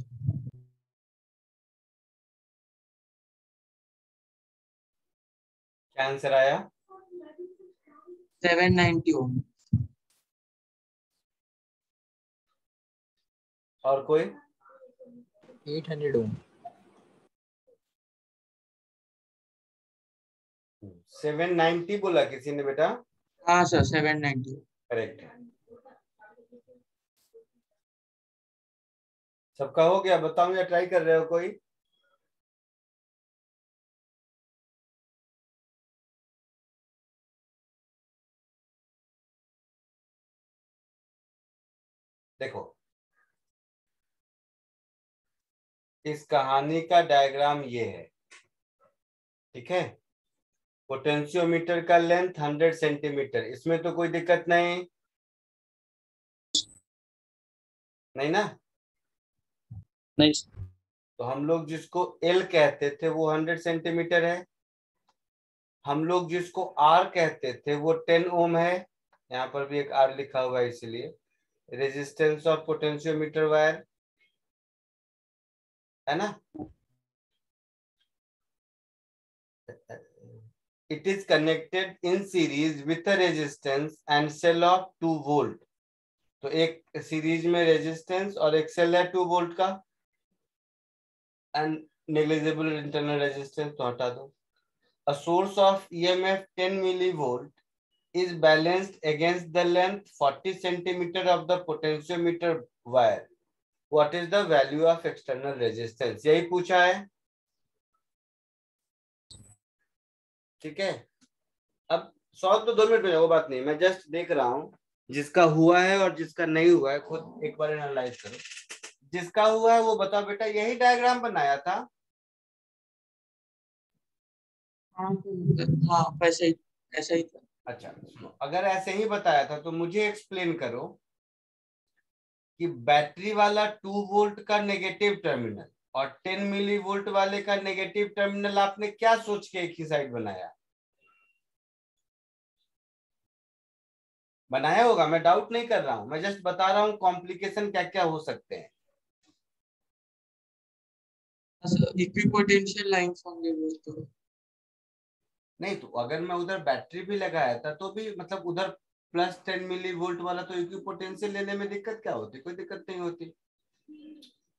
क्या आंसर आया? 790 ohm. और कोई? 800 ohm. 790 बोला किसी ने बेटा? हाँ सर 790. करेक्ट है। सबका हो गया? बताओ या ट्राई कर रहे हो कोई? देखो, इस कहानी का डायग्राम ये है, ठीक है। पोटेंशियोमीटर का लेंथ 100 सेंटीमीटर, इसमें तो कोई दिक्कत नहीं ना? नहीं तो हम लोग जिसको L कहते थे वो 100 सेंटीमीटर है, हम लोग जिसको R कहते थे वो 10 ओम है, यहाँ पर भी एक R लिखा हुआ है इसलिए। रेजिस्टेंस ऑफ पोटेंशियोमीटर वायर, है ना? It is connected in series with a resistance and cell of 2 volt. तो एक सीरीज में रेजिस्टेंस और एक सेल है 2 वोल्ट का, एंड नेग्लिजिबल इंटरनल रेजिस्टेंस तो हटा दो। A source of EMF 10 millivolt is balanced against the length 40 centimeter of the potentiometer wire. What is the value of external resistance? यही पूछा है, ठीक है। अब सॉल्व तो 2 मिनट में, वो बात नहीं, मैं जस्ट देख रहा हूँ जिसका हुआ है और जिसका नहीं हुआ है खुद एक बार एनालाइज करो। जिसका हुआ है वो बताओ बेटा, यही डायग्राम बनाया था? हाँ वैसे ही ऐसा ही था. अच्छा, अगर ऐसे ही बताया था तो मुझे एक्सप्लेन करो कि बैटरी वाला 2 वोल्ट का नेगेटिव टर्मिनल और 10 मिली वोल्ट वाले का नेगेटिव टर्मिनल आपने क्या सोच के एक ही साइड बनाया होगा। मैं डाउट नहीं कर रहा हूं, मैं जस्ट बता रहा हूं कॉम्प्लिकेशन क्या क्या हो सकते हैं। इक्विपोटेंशियल लाइंस होंगे वो तो नहीं, तो अगर मैं उधर बैटरी भी लगाया था तो भी मतलब उधर प्लस 10 मिली वोल्ट वाला तो इक्विपोटेंशियल लेने में दिक्कत क्या होती? कोई दिक्कत नहीं होती।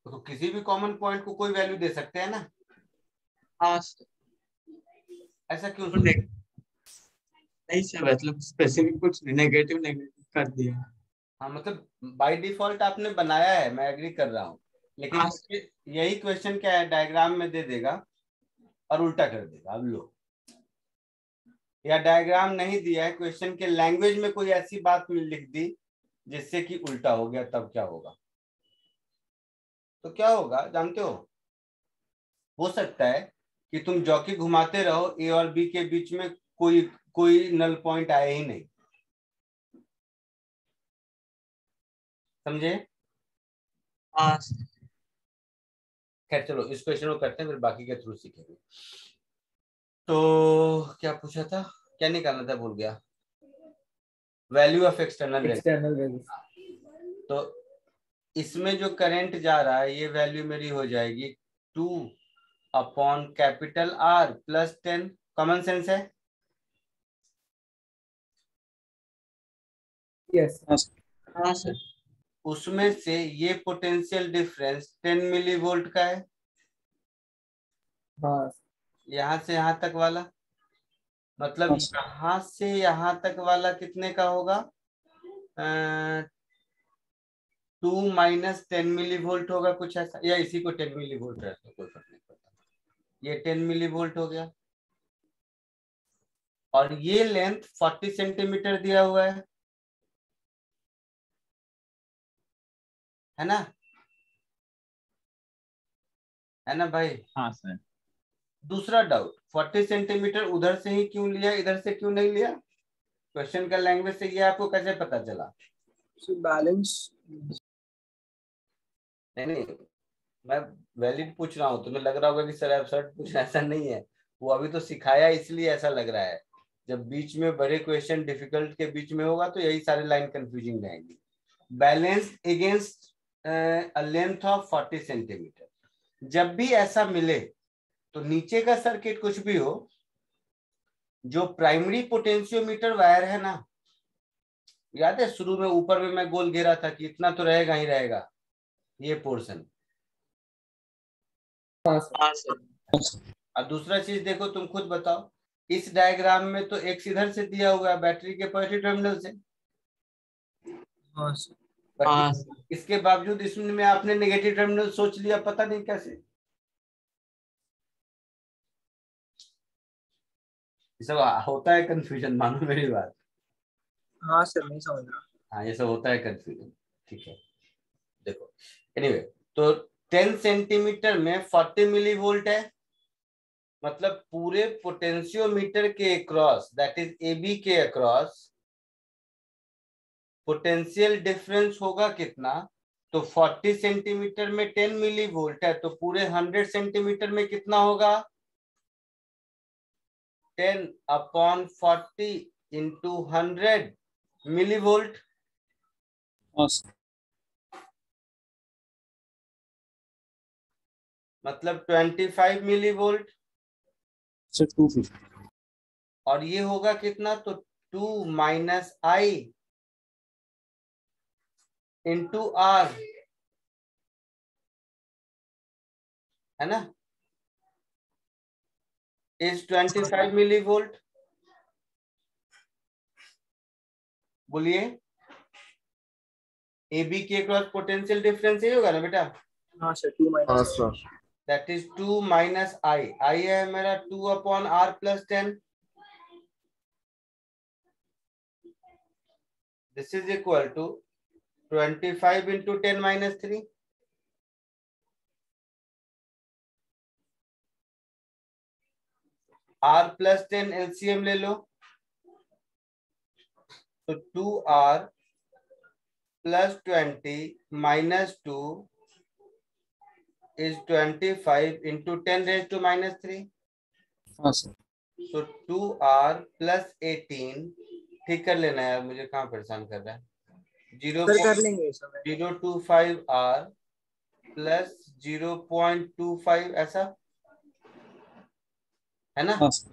तो किसी भी कॉमन पॉइंट को कोई वैल्यू दे सकते हैं ना। हाँ ऐसा क्यों? नहीं सर, मतलब स्पेसिफिक कुछ नेगेटिव कर दिया। हाँ, मतलब बाय डिफॉल्ट आपने बनाया है, मैं एग्री कर रहा हूँ, लेकिन यही क्वेश्चन क्या है, डायग्राम में दे देगा और उल्टा कर देगा। अब लो, या डायग्राम नहीं दिया है, क्वेश्चन के लैंग्वेज में कोई ऐसी बात लिख दी जिससे कि उल्टा हो गया, तब क्या होगा? तो क्या होगा जानते हो सकता है कि तुम जॉकी घुमाते रहो, ए और बी के बीच में कोई नल पॉइंट आए ही नहीं, समझे? खैर चलो, इस क्वेश्चन को करते हैं, फिर बाकी के थ्रू सीखेंगे। तो क्या पूछा था, क्या निकालना था, भूल गया। Value of external resistance. तो इसमें जो करंट जा रहा है ये वैल्यू मेरी हो जाएगी 2/R प्लस 10। कॉमन सेंस है? यस। हाँ सर। उसमें से ये पोटेंशियल डिफरेंस 10 मिली वोल्ट का है। हाँ। यहाँ से यहाँ तक वाला, मतलब यहाँ से यहाँ तक वाला कितने का होगा? 2 माइनस 10 मिली वोल्ट होगा, कुछ ऐसा, या इसी को 10 मिली वोल्ट रहता, कोई फर्क नहीं पड़ता। ये 10 मिली वोल्ट हो गया, और ये लेंथ 40 सेंटीमीटर दिया हुआ है ना? है ना भाई? हाँ सर। दूसरा डाउट, 40 सेंटीमीटर उधर से ही क्यों लिया, इधर से क्यों नहीं लिया? क्वेश्चन का लैंग्वेज से ये आपको कैसे पता चला? बैलेंस नहीं, मैं वैलिड पूछ रहा हूँ, तुम्हें लग रहा होगा कि सर एब्सर्ड पूछ, ऐसा नहीं है। वो अभी तो सिखाया इसलिए ऐसा लग रहा है। जब बीच में बड़े क्वेश्चन डिफिकल्ट के बीच में होगा तो यही सारे लाइन कंफ्यूजिंग रहेंगी। Balance against a length of 40 centimetre. जब भी ऐसा मिले तो नीचे का सर्किट कुछ भी हो, जो प्राइमरी पोटेंशियोमीटर वायर है ना, याद है शुरू में ऊपर में मैं गोल घेरा था कि इतना तो रहेगा ही रहेगा, ये पोर्शन. हाँ सर. हाँ सर. और दूसरा चीज देखो, तुम खुद बताओ, इस डायग्राम में तो एक्स इधर से दिया हुआ है बैटरी के पॉजिटिव टर्मिनल से. हाँ सर. हाँ इसके बावजूद इसमें आपने नेगेटिव टर्मिनल सोच लिया, पता नहीं कैसे. ये सब होता है कंफ्यूजन, मानो मेरी बात. हाँ सर, नहीं समझ रहा. हाँ, ये सब होता है कंफ्यूजन. ठीक है, देखो एनीवे, तो 10 सेंटीमीटर में 40 मिली वोल्ट है, मतलब पूरे पोटेंशियोमीटर के अक्रॉस, दैट इज AB के अक्रॉस पोटेंशियल डिफरेंस होगा कितना? तो 40 सेंटीमीटर में 10 मिली वोल्ट है, तो पूरे 100 सेंटीमीटर में कितना होगा? 10/40 इंटू 100 मिली वोल्ट. मतलब 25 मिली वोल्ट. सर 250. और ये होगा कितना? तो 2 माइनस I इंटू R, है ना, इज 25 मिली वोल्ट. बोलिए, AB के क्रॉस पोटेंशियल डिफरेंस ये होगा ना बेटा? हाँ sir, 2 minus. That is 2 minus I है मेरा 2/R plus 10. This is equal to 25 into 10 minus 3. R plus 10 LCM ले लो, तो 2R plus 20 minus 2 is 25 into 10 raised to minus 3. हाँ सर. So 2R plus 18, ठीक कर लेना यार, मुझे कहाँ परेशान कर रहा है. 0.025 R plus 0.25, ऐसा है ना? हाँ सर.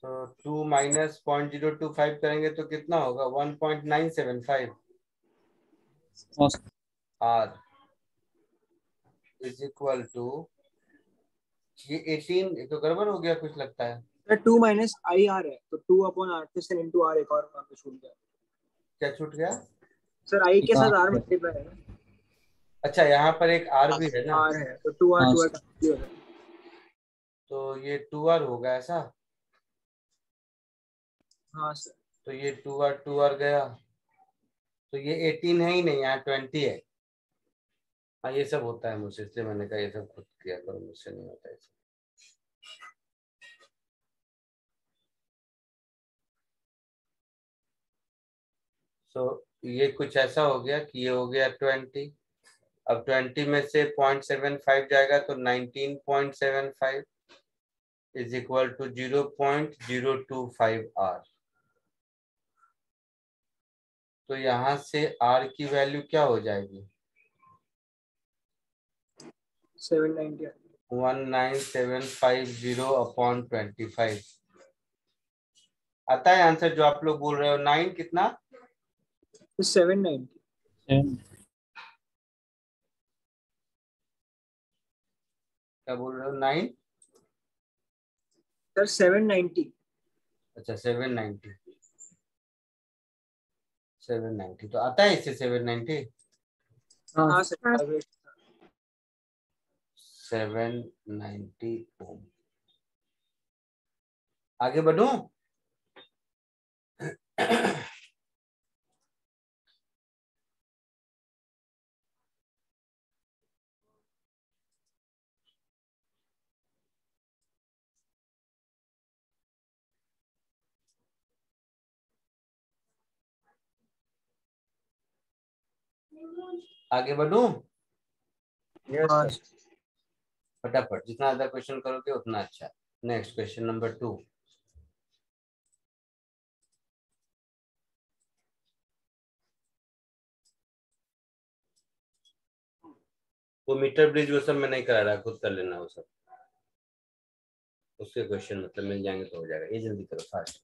तो 2 माइनस 0.025 करेंगे तो कितना होगा? 1.975 हाँ sir. R is equal to, ये 18 ये तो गड़बड़ हो गया कुछ लगता है. सर 2 माइनस IR है, तो 2/R तो सर इंटू R एक और वहाँ पे छूट गया. क्या छूट गया? सर I के साथ R मल्टीप्लाई है. अच्छा, यहाँ पर एक R भी है ना? R है तो 2R 2R कैंसिल हो जाएगा. तो ये 2R होगा ऐसा. हाँ सर. तो ये 2R गया, तो ये 18 है ही नहीं, यहाँ 20 है. हाँ, ये सब होता है मुझसे, इसलिए मैंने कहा ये सब खुद किया करो, मुझसे नहीं होता है. तो ये कुछ ऐसा हो गया कि ये हो गया 20. अब 20 में से 0.75 जाएगा तो 19.75 इज इक्वल टू 0.025 R. तो यहाँ से R की वैल्यू क्या हो जाएगी? 790. 19750/25. आता है आंसर जो आप लोग बोल रहे हो? 9 कितना? 790. क्या बोल रहे हो? 9? सर 790. अच्छा, 790 तो आता है इससे 790. हाँ सर. 790 ओम. आगे बढ़ूं? आगे बढ़ूं? फटाफट, जितना ज्यादा क्वेश्चन करोगे उतना अच्छा. Next question number 2. वो मीटर ब्रिज वो सब मैं नहीं करा रहा, खुद कर लेना वो सब। उसके क्वेश्चन मतलब मिल जाएंगे तो हो जाएगा। ये जल्दी करो फास्ट।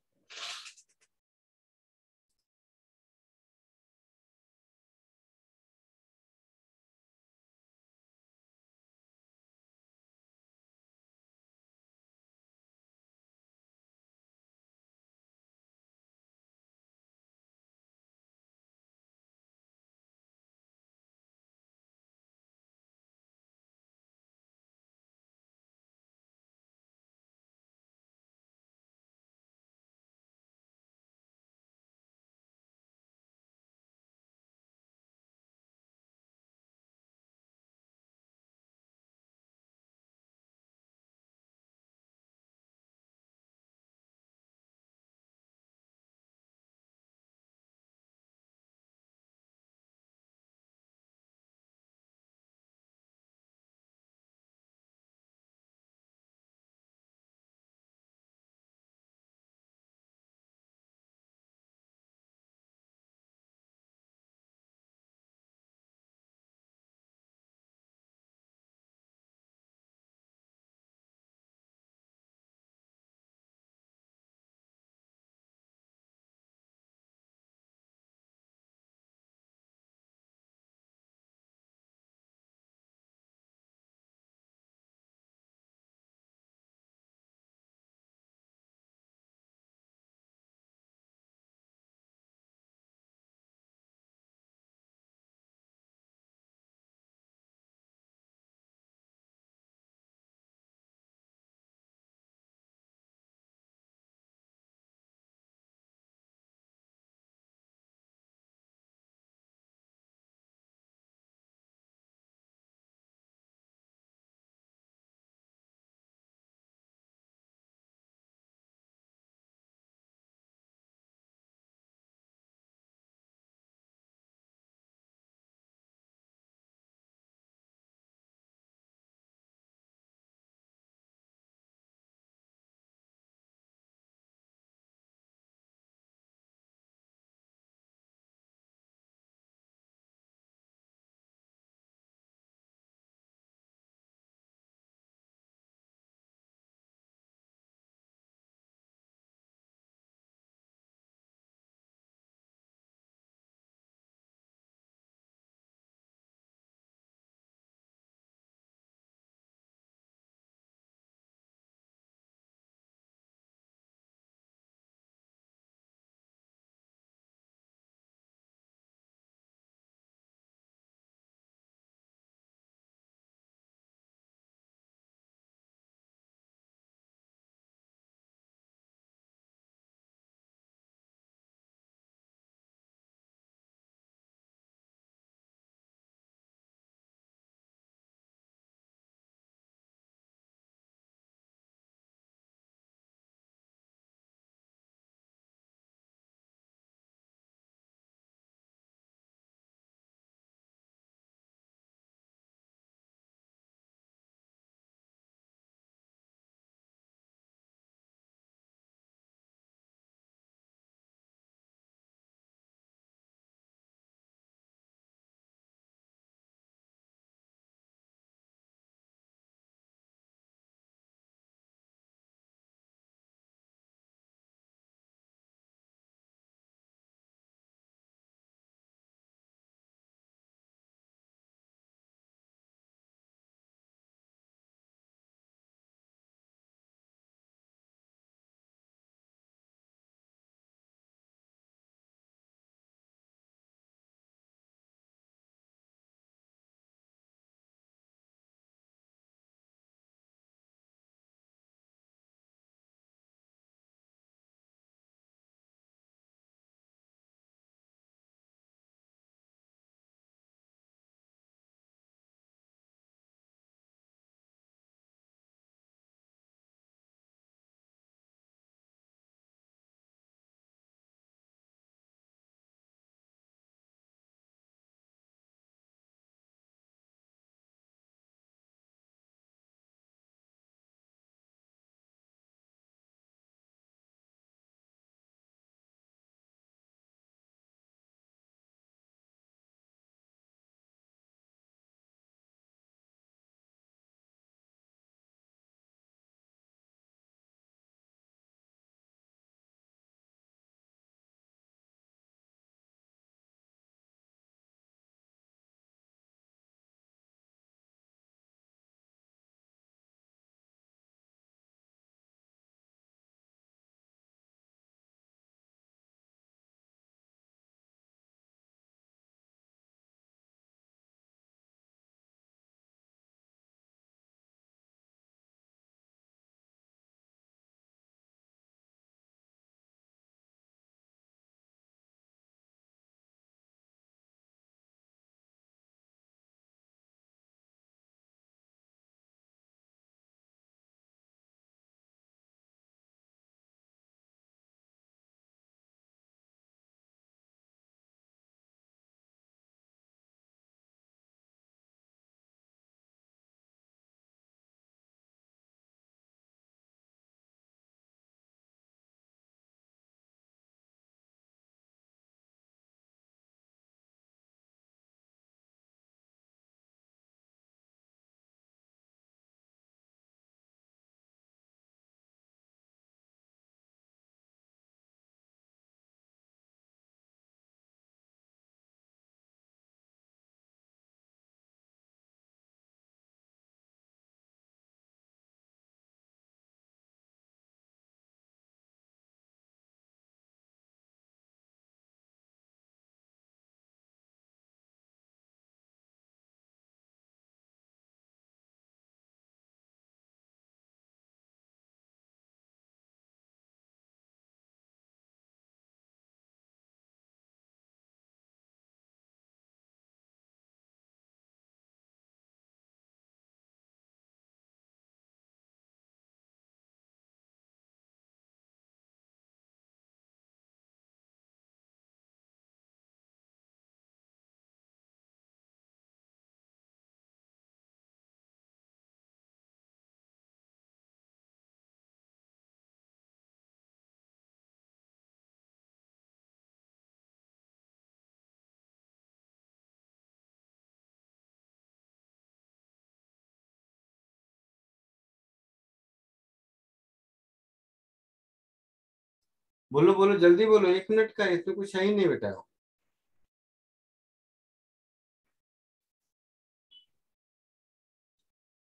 बोलो बोलो जल्दी बोलो, 1 मिनट का, इसमें कुछ है ही नहीं बेटा।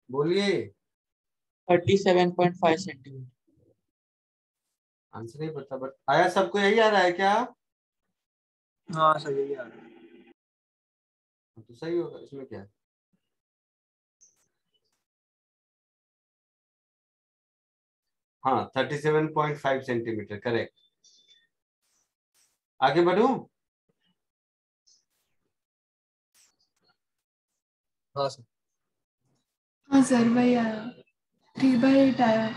बोलिए। 37.5 सेंटीमीटर। आंसर नहीं पता, बट आया सबको यही आ रहा है क्या? हाँ सर यही आ रहा है। तो सही होगा, इसमें क्या है। हाँ 37.5 सेंटीमीटर करेक्ट। आगे बढ़ूं? हाँ सर। हाँ सर वही आया, 3/8 आया।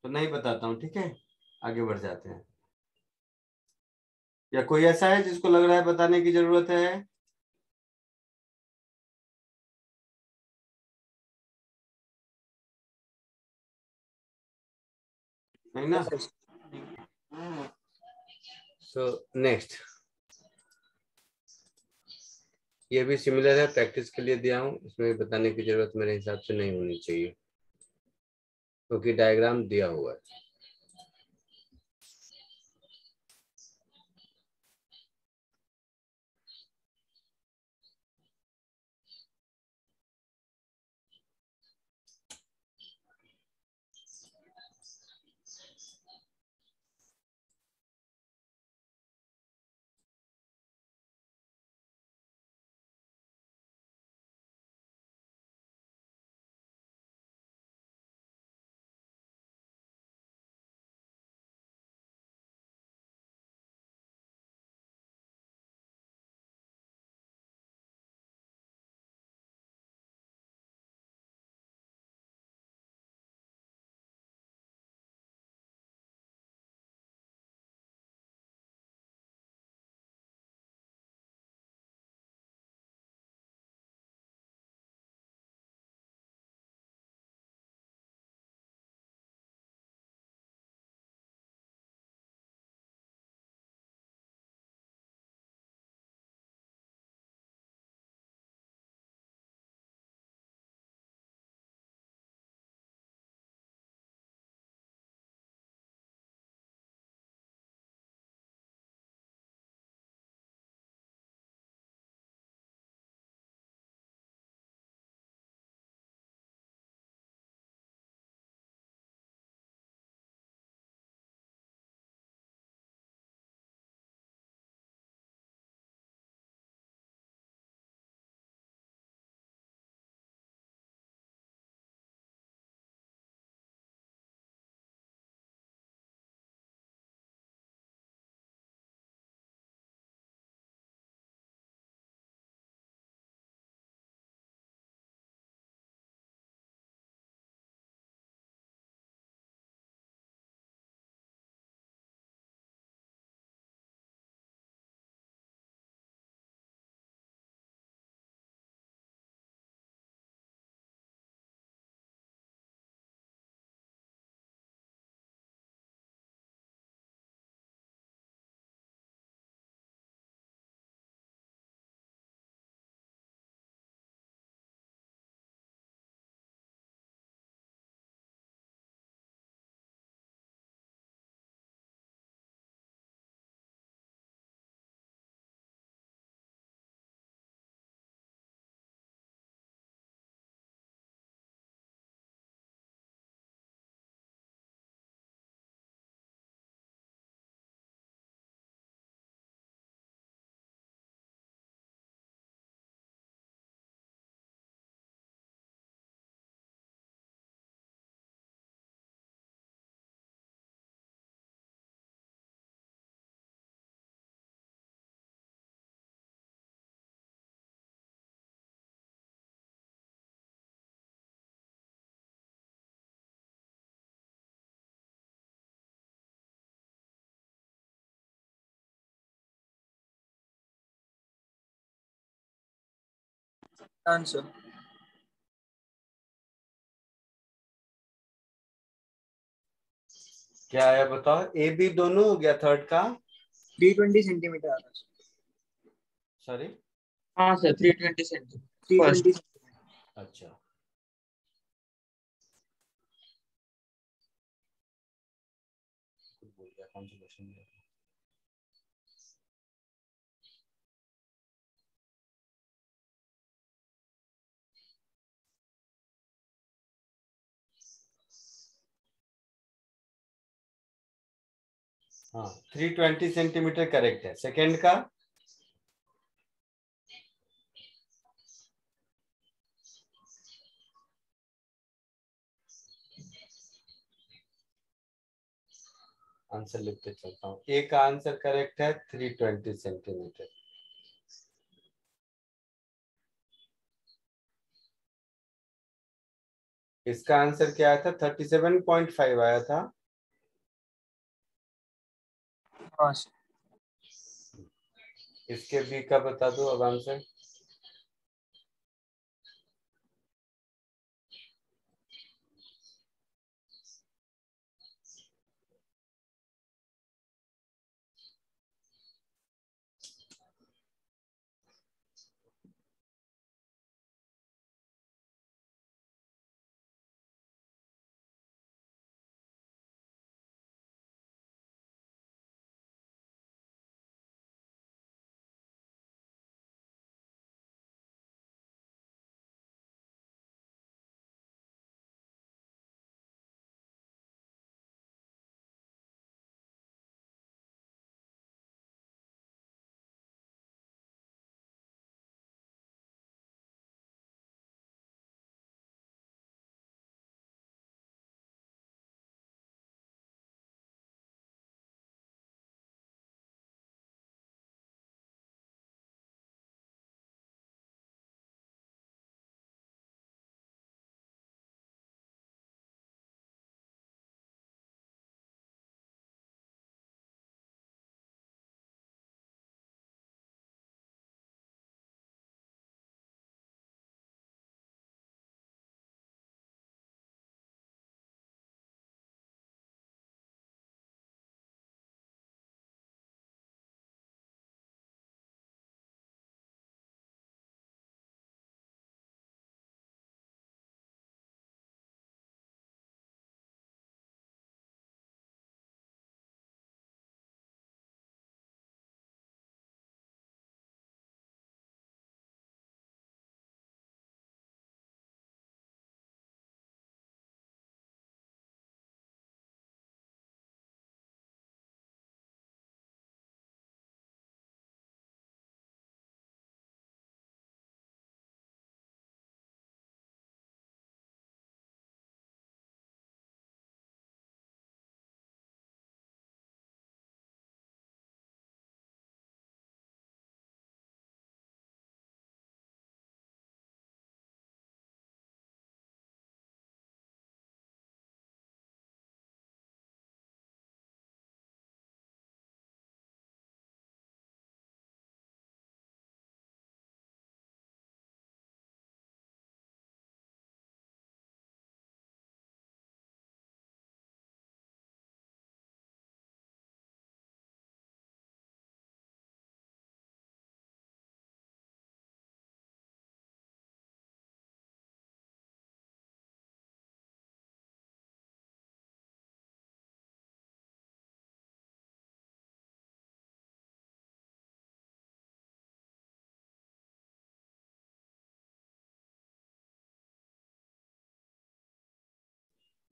तो नहीं बताता हूँ, ठीक है, आगे बढ़ जाते हैं। या कोई ऐसा है जिसको लग रहा है बताने की जरूरत है? नहीं ना। सो नेक्स्ट, ये भी सिमिलर है, प्रैक्टिस के लिए दिया हूँ, इसमें बताने की जरूरत मेरे हिसाब से नहीं होनी चाहिए क्योंकि डायग्राम दिया हुआ है। आंसर क्या आया बताओ, ए बी दोनों हो गया, थर्ड का 320 सेंटीमीटर आ रहा है। सॉरी हाँ सर 320 सेंटीमीटर 320 सेंटीमीटर। अच्छा हाँ 320 सेंटीमीटर करेक्ट है। सेकंड का आंसर लिखते चलता हूँ। ए का आंसर करेक्ट है 320 सेंटीमीटर। इसका आंसर क्या आया था? 37.5 आया था। हाँ सर। इसके बी का बता दो अब आंसर।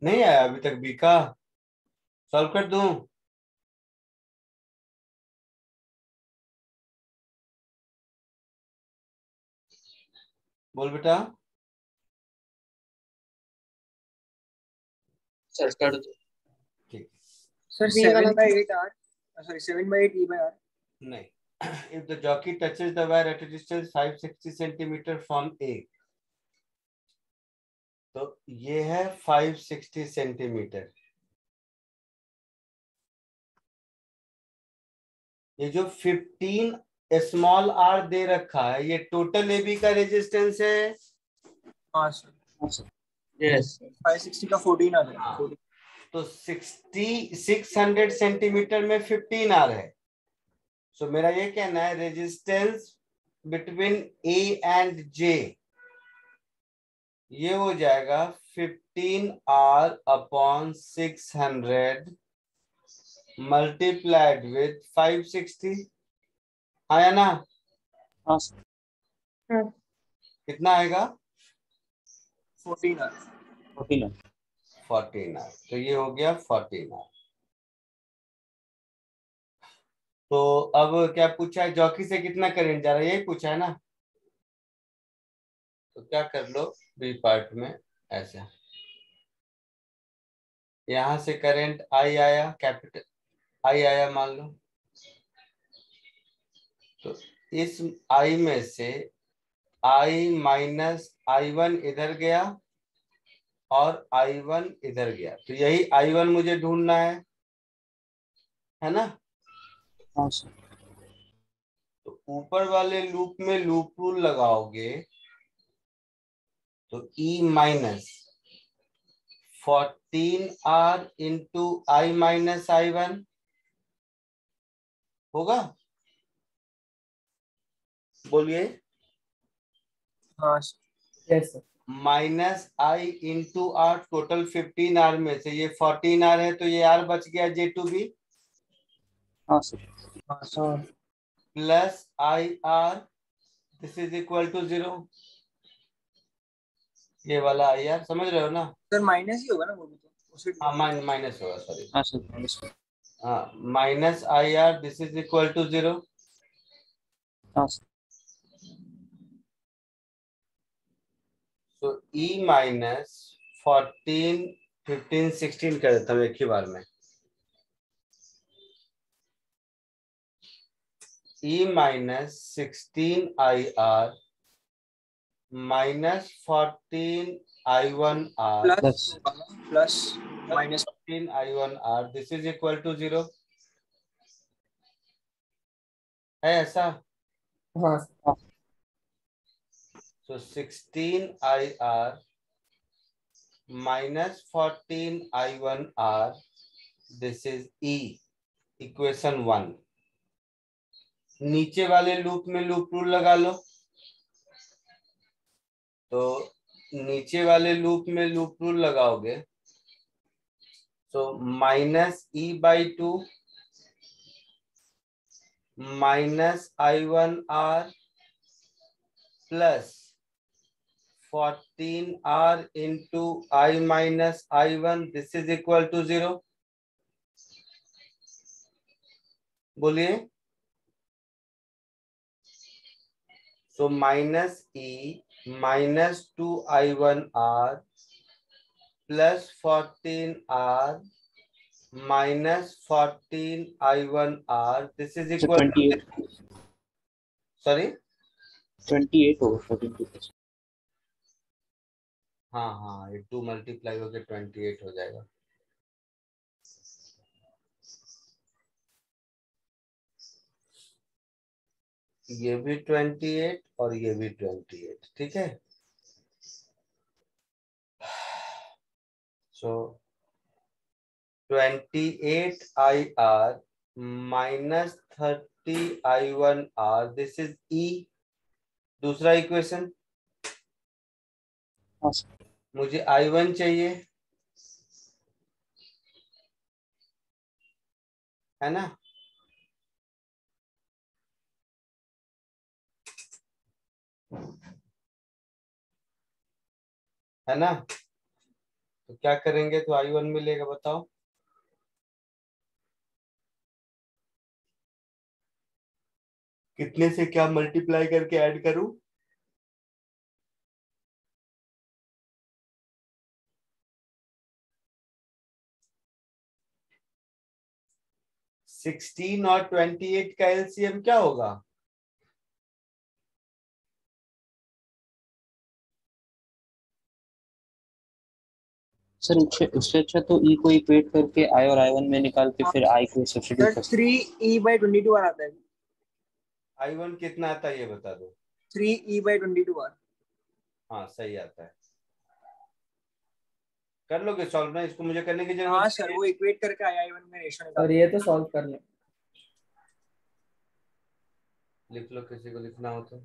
नहीं आया अभी तक बी का। सॉल्व कर दूं? बोल बेटा। सर कर दो। ठीक। सर B वाला 7/8 R, sorry 7/8 E/R. नहीं, if the jockey touches the wire at a distance 560 centimetre from A, तो ये है 560 सेंटीमीटर। ये जो 15 स्मॉल आर दे रखा है ये टोटल ए बी का रेजिस्टेंस है। हाँ सर। यस 560 का 14 आ हाँ। जाएगा। तो 600 सेंटीमीटर में 15 आर है। सो मेरा ये कहना है रेजिस्टेंस बिटवीन ए एंड जे ये हो जाएगा 15R अपॉन 600 मल्टीप्लाइड विथ 560। आया ना? हाँ कितना आएगा? 14R। 14R। तो ये हो गया 14R। तो अब क्या पूछा है, जॉकी से कितना करंट जा रहा है, यही पूछा है ना। तो क्या कर लो बी पार्ट में ऐसे, यहां से करंट आई आया, कैपिटल आई आया मान लो। तो इस आई में से आई माइनस आई वन इधर गया और आई वन इधर गया, तो यही आई वन मुझे ढूंढना है ना। हाँ सर। तो ऊपर वाले लूप में लूप रूल लगाओगे तो E minus 14R into I minus I one होगा, बोलिए। हाँ सर। Yes, sir. Minus I into R, total 15R में से ये 14R है, तो ये R बच गया जे टू बी, हाँ सर। हाँ सर। हाँ, plus I R, this is equal to 0। ये वाला आई आर समझ रहे हो ना। सर माइनस ही होगा ना वो भी, तो उसी हाँ माइनस होगा, सॉरी। हाँ सर माइनस। हाँ minus I R, this is equal to 0। हाँ सर। तो ई माइनस 14 15 16 कर देता हूँ एक ही बार में। E minus 16 I R minus 14 I one R plus minus 14 I one R, this is equal to 0 है ऐसा। हाँ, sir. तो 16 I R minus 14 I one R, this is E, equation 1। नीचे वाले लूप में लूप रूल लगा लो। तो नीचे वाले लूप में लूप रूल लगाओगे तो minus E by two minus I one R plus 14R into I minus I one, this is equal to 0, बोलिए। So minus E minus 2I1R plus 14R minus 14I1R, this is equal to, 28 sorry 28 होगा 14 हाँ हाँ, ये 2 multiply होकर 28 हो जाएगा। ये भी 28 और ये भी 28, ठीक है। So 28IR minus 30I1R, this is E, दूसरा इक्वेशन। हाँ सर। मुझे I1 चाहिए, है ना। है ना, तो क्या करेंगे तो I1 मिलेगा, बताओ। कितने से क्या मल्टीप्लाई करके ऐड करूं। सिक्सटीन और 28 का एलसीएम क्या होगा। सर उससे अच्छा तो ई को इक्वेट करके आई और आई वन में निकाल के फिर आई को सब्स्टिट्यूट कर 3E/22 बार आता है। I1 कितना आता है ये बता दो। 3E/22 बार। हाँ सही आता है, कर लोगे सॉल्व ना, इसको मुझे करने की जरूरत हाँ नहीं सर, है। वो इक्वेट करके I1 में रेशो और निकाल। ये तो सॉल्व कर ले। लिख लो किसी को लिखना हो तो।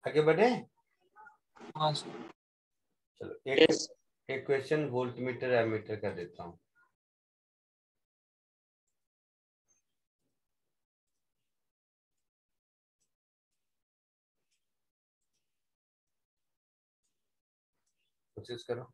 आगे बढ़े। हाँ सर। चलो एक क्वेश्चन वोल्ट मीटर एमीटर का देता हूँ। कोशिश करो।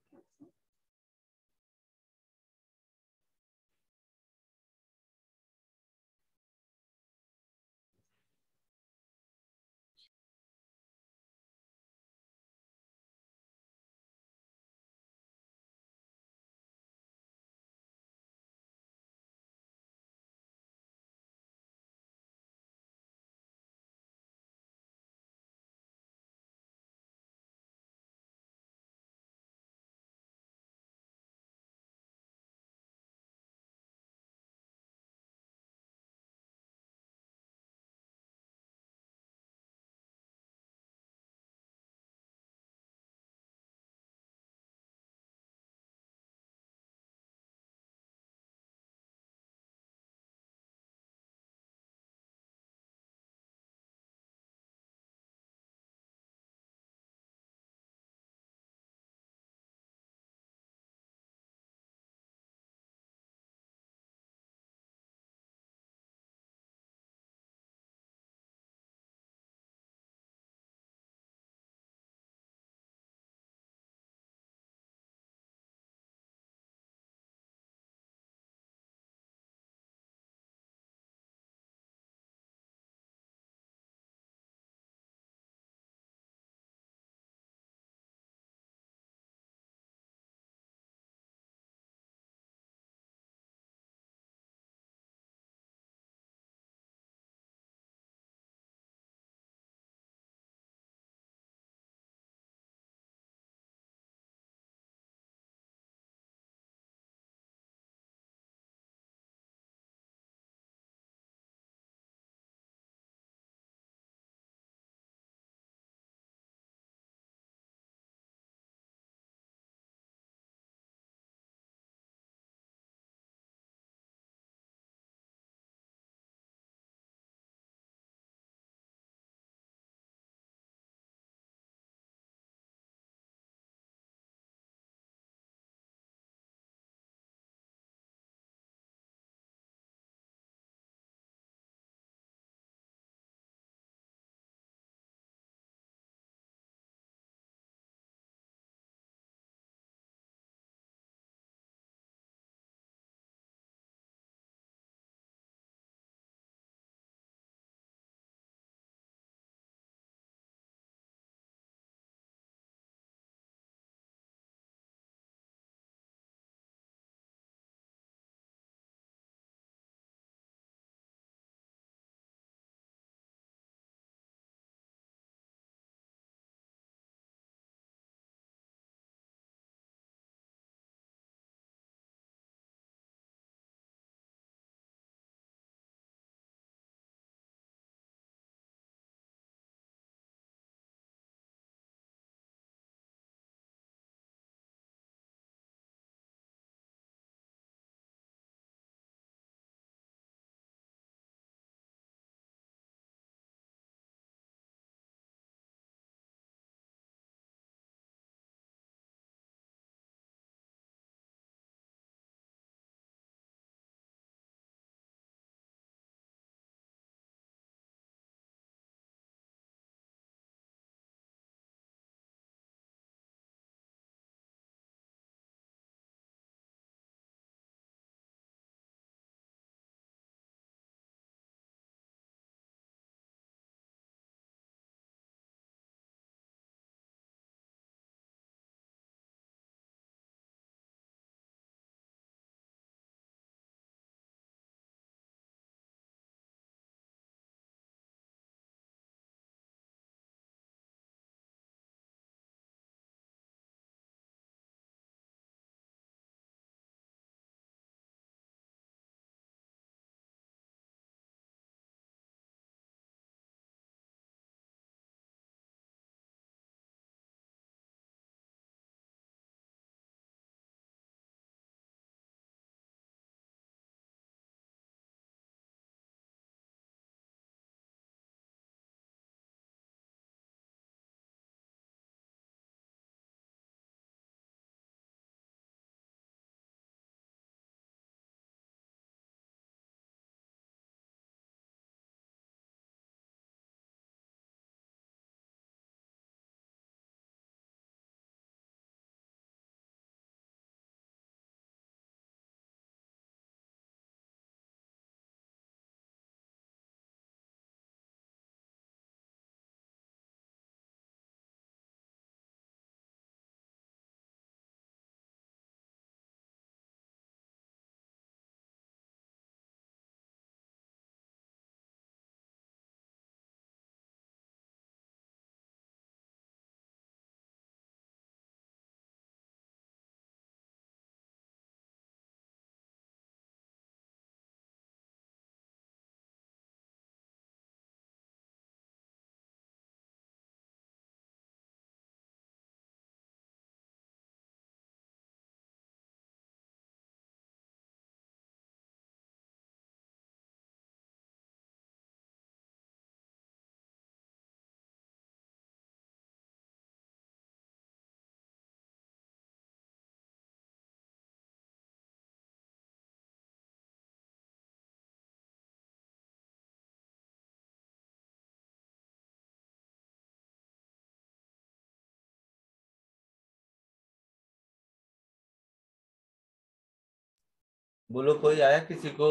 बोलो कोई आया किसी को?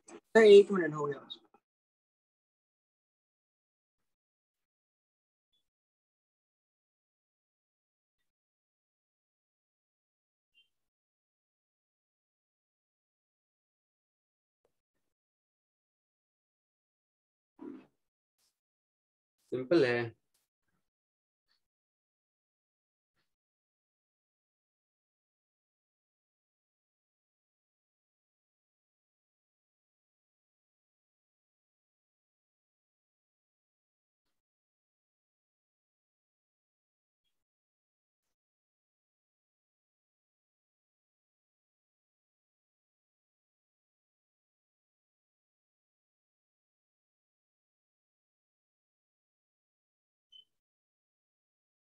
सर 1 मिनट हो गया। सिंपल है।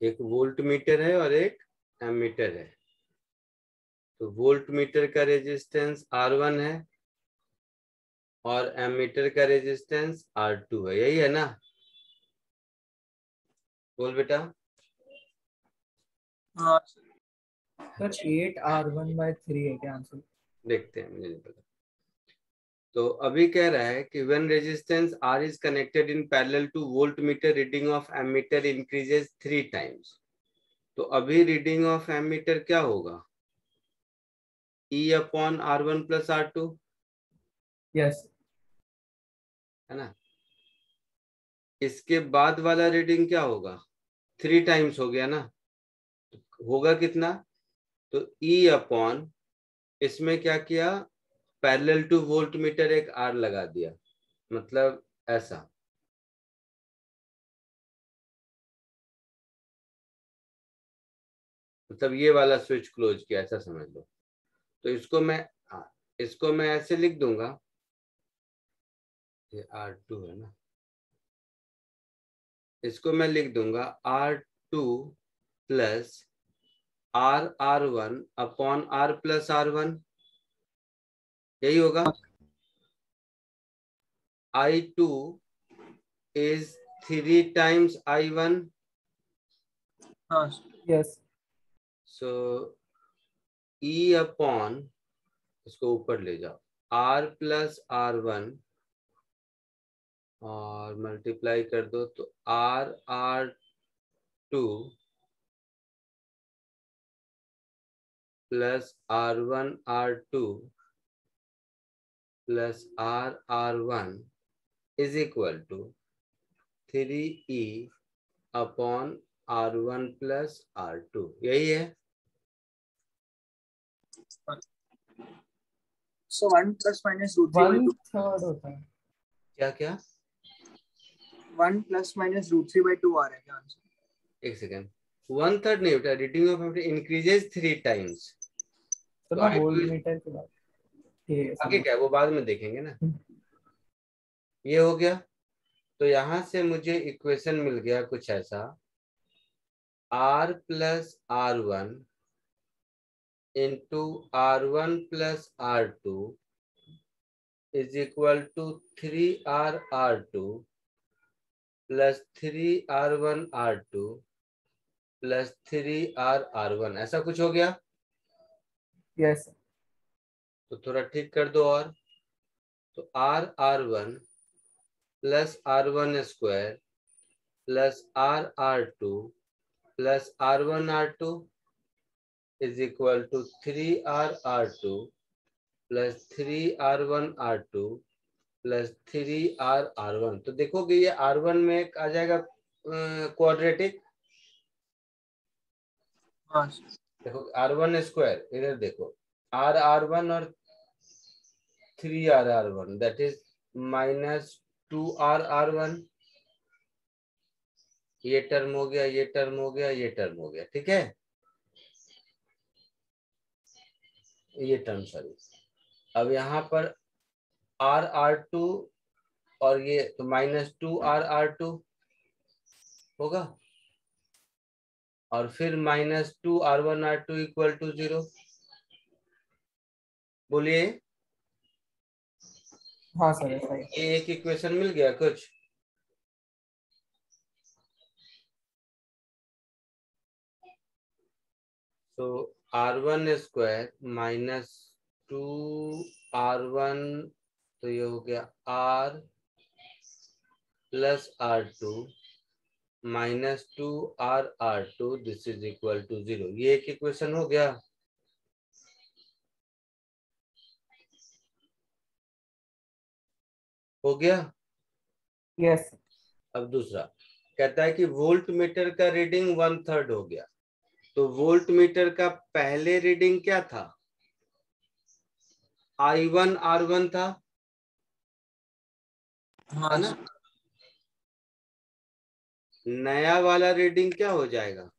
एक वोल्ट मीटर है और एक एमीटर है। तो वोल्ट मीटर का रेजिस्टेंस R1 है और एमीटर का रेजिस्टेंस R2 है, यही है ना? बोल बेटा। हाँ सर 8R1/3 है क्या आंसर? देखते हैं, मुझे नहीं पता। तो अभी कह रहा है कि when resistance R is connected in parallel to voltmeter, reading of ammeter increases 3 times। तो अभी रीडिंग ऑफ एमीटर क्या होगा? E/R1 + R2, यस है ना? इसके बाद वाला रीडिंग क्या होगा? 3 टाइम्स हो गया ना, तो होगा कितना? तो E/, इसमें क्या किया, पैरेलल टू वोल्टमीटर एक R लगा दिया, मतलब ऐसा। मतलब ये वाला स्विच क्लोज किया, ऐसा समझ लो। तो इसको मैं ऐसे लिख दूंगा, ये R2 है ना, इसको मैं लिख दूंगा R2 + R1/R + R1, यही होगा। I2 is 3 times I1, हाँ यस so E/, इसको ऊपर ले जाओ, R + R1 और मल्टीप्लाई कर दो, तो R2 + R1/R2 + R1 is equal to 3E/R1 + R2, यही है। सो 1 ± √3/2 1/3 होता है। क्या क्या? 1 ± √3/2 आ रहा है क्या आंसर? एक सेकेंड, 1/3 नहीं बेटा, reading of ammeter increases 3 times. तो तो ना I2 वोल्टमीटर के बाद ठीक है आगे क्या है वो बाद में देखेंगे ना। ये हो गया। तो यहां से मुझे इक्वेशन मिल गया कुछ ऐसा, R + R1 into R1 + R2 is equal to 3R/R2 + 3R1/R2 + 3R/R1, ऐसा कुछ हो गया। यस तो थोड़ा ठीक कर दो और, तो R/R1 + R1² + R/R2 + R1/R2 is equal to 3R/R2 + 3R1/R2 + 3R/R1। तो देखोगे ये R1 में एक आ जाएगा क्वाड्रेटिक, हाँ देखो R1², इधर देखो R/R1 और 3R/R1, दैट इज -2R/R1। ये टर्म हो गया, ये टर्म हो गया, ये टर्म हो गया, ठीक है। ये टर्म सॉरी। अब यहाँ पर R/R2 और ये तो -2R/R2 होगा, और फिर -2R1/R2 = 0। बोलिए। हाँ सर ऐसा ही। ये एक इक्वेशन मिल गया कुछ। तो R1² - R1, तो ये हो गया R plus R2 minus 2R2, this is equal to 0। ये एक इक्वेशन हो गया। हो गया। यस अब दूसरा कहता है कि वोल्ट मीटर का रीडिंग 1/3 हो गया। तो वोल्ट मीटर का पहले रीडिंग क्या था? I1 R1 था, है ना? नया वाला रीडिंग क्या हो जाएगा?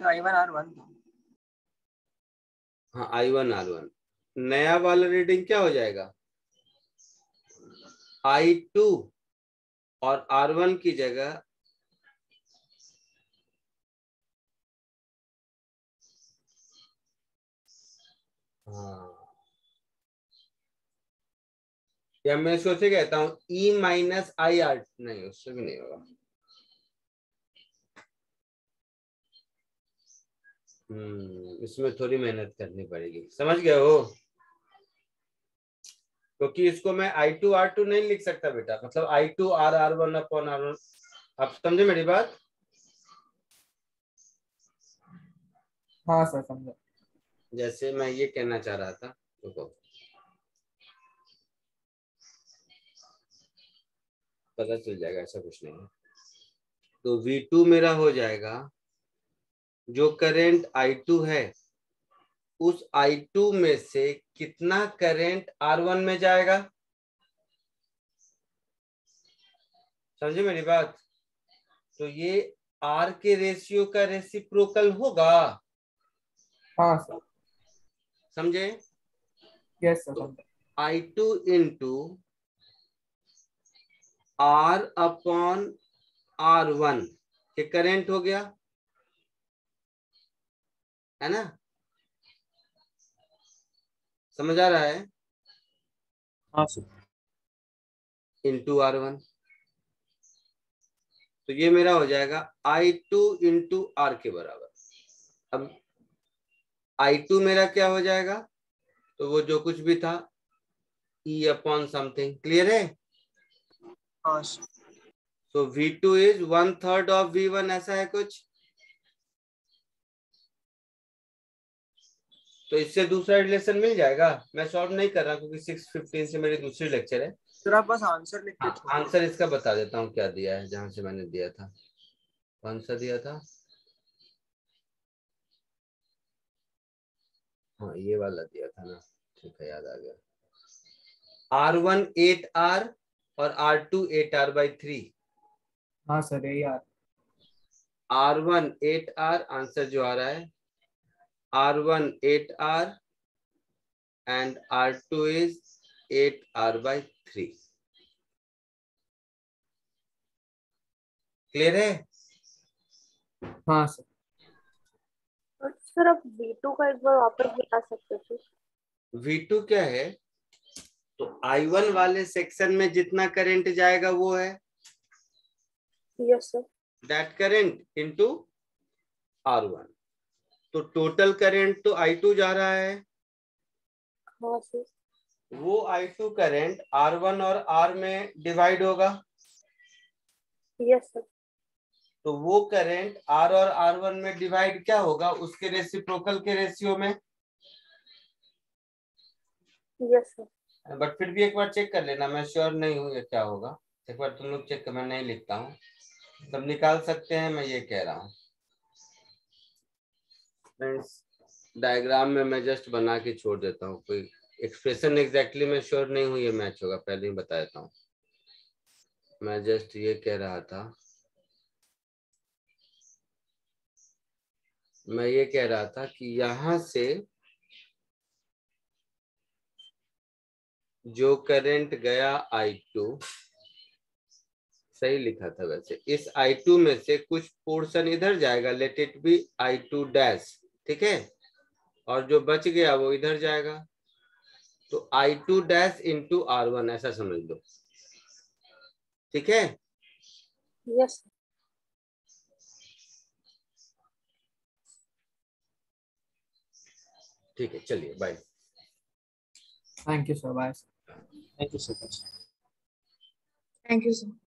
I1 R1 था। हाँ, I1 R1। नया वाला रीडिंग क्या हो जाएगा? I2 और R1 की जगह या मैं इसको से कहता हूं E माइनस IR, नहीं उससे भी नहीं होगा। इसमें थोड़ी मेहनत करनी पड़ेगी, समझ गए हो? क्योंकि इसको मैं I2 R2 नहीं लिख सकता बेटा, मतलब I2 R1 अपॉन R1। आप समझे मेरी बात? हाँ सर समझा। जैसे मैं ये कहना चाह रहा था, देखो पता चल जाएगा, ऐसा कुछ नहीं है। तो V2 मेरा हो जाएगा, जो करंट I2 है उस I2 में से कितना करंट R1 में जाएगा? समझे मेरी बात? तो ये R के रेशियो का रेसिप्रोकल होगा। हाँ सर। समझे? यस सर समझा। I2 into R upon R1 ये करंट हो गया, है ना? समझ आ रहा है? हाँ सर। इंटू R1, तो ये मेरा हो जाएगा I2 इंटू R के बराबर। अब I2 मेरा क्या हो जाएगा? तो वो जो कुछ भी था E अपॉन समथिंग। क्लियर है? हाँ तो V2 इज 1/3 ऑफ V1, ऐसा है कुछ। तो इससे दूसरा रिलेशन मिल जाएगा। मैं सॉल्व नहीं कर रहा क्योंकि 6:15 से मेरी दूसरी लेक्चर है। सर आप बस आंसर लिख के छोड़ आंसर इसका बता देता हूँ क्या दिया है, जहां से मैंने दिया था। कौन सा दिया था? हाँ ये वाला दिया था ना, ठीक है याद आ गया। R1 8R और R2 8R/3। हाँ सर यही यार। R1 8R, आंसर जो आ रहा है R1 8R and R2 is 8R/3। Clear है? हाँ सर। सर आप V2 का एक बार वापस बता सकते थे? V2 क्या है? तो I1 वाले सेक्शन में जितना करंट जाएगा वो है yes sir. That current into R1। तो टोटल करंट तो I2 जा रहा है, हाँ सर। वो I2 करंट R1 और R में डिवाइड होगा। Yes sir. तो वो करंट R और R1 में डिवाइड क्या होगा? उसके रेसिप्रोकल के रेशियो में। Yes sir. बट फिर भी एक बार चेक कर लेना, मैं श्योर नहीं हूँ ये क्या होगा। एक बार तुम लोग चेक कर, मैं नहीं लिखता हूँ, सब निकाल सकते हैं, मैं ये कह रहा हूँ। डायग्राम में मैं जस्ट बना के छोड़ देता हूँ, कोई एक्सप्रेशन एग्जैक्टली मैं श्योर नहीं हूँ ये मैच होगा, पहले ही बता देता हूँ। मैं जस्ट ये कह रहा था, मैं ये कह रहा था कि यहां से जो करंट गया I2, सही लिखा था वैसे, इस I2 में से कुछ पोर्शन इधर जाएगा, let it be I2 dash, ठीक है, और जो बच गया वो इधर जाएगा। तो I2 डैश इंटू R1 ऐसा समझ लो, ठीक है? यस। ठीक है, चलिए bye. Thank you sir, bye. Thank you so much. Thank you sir.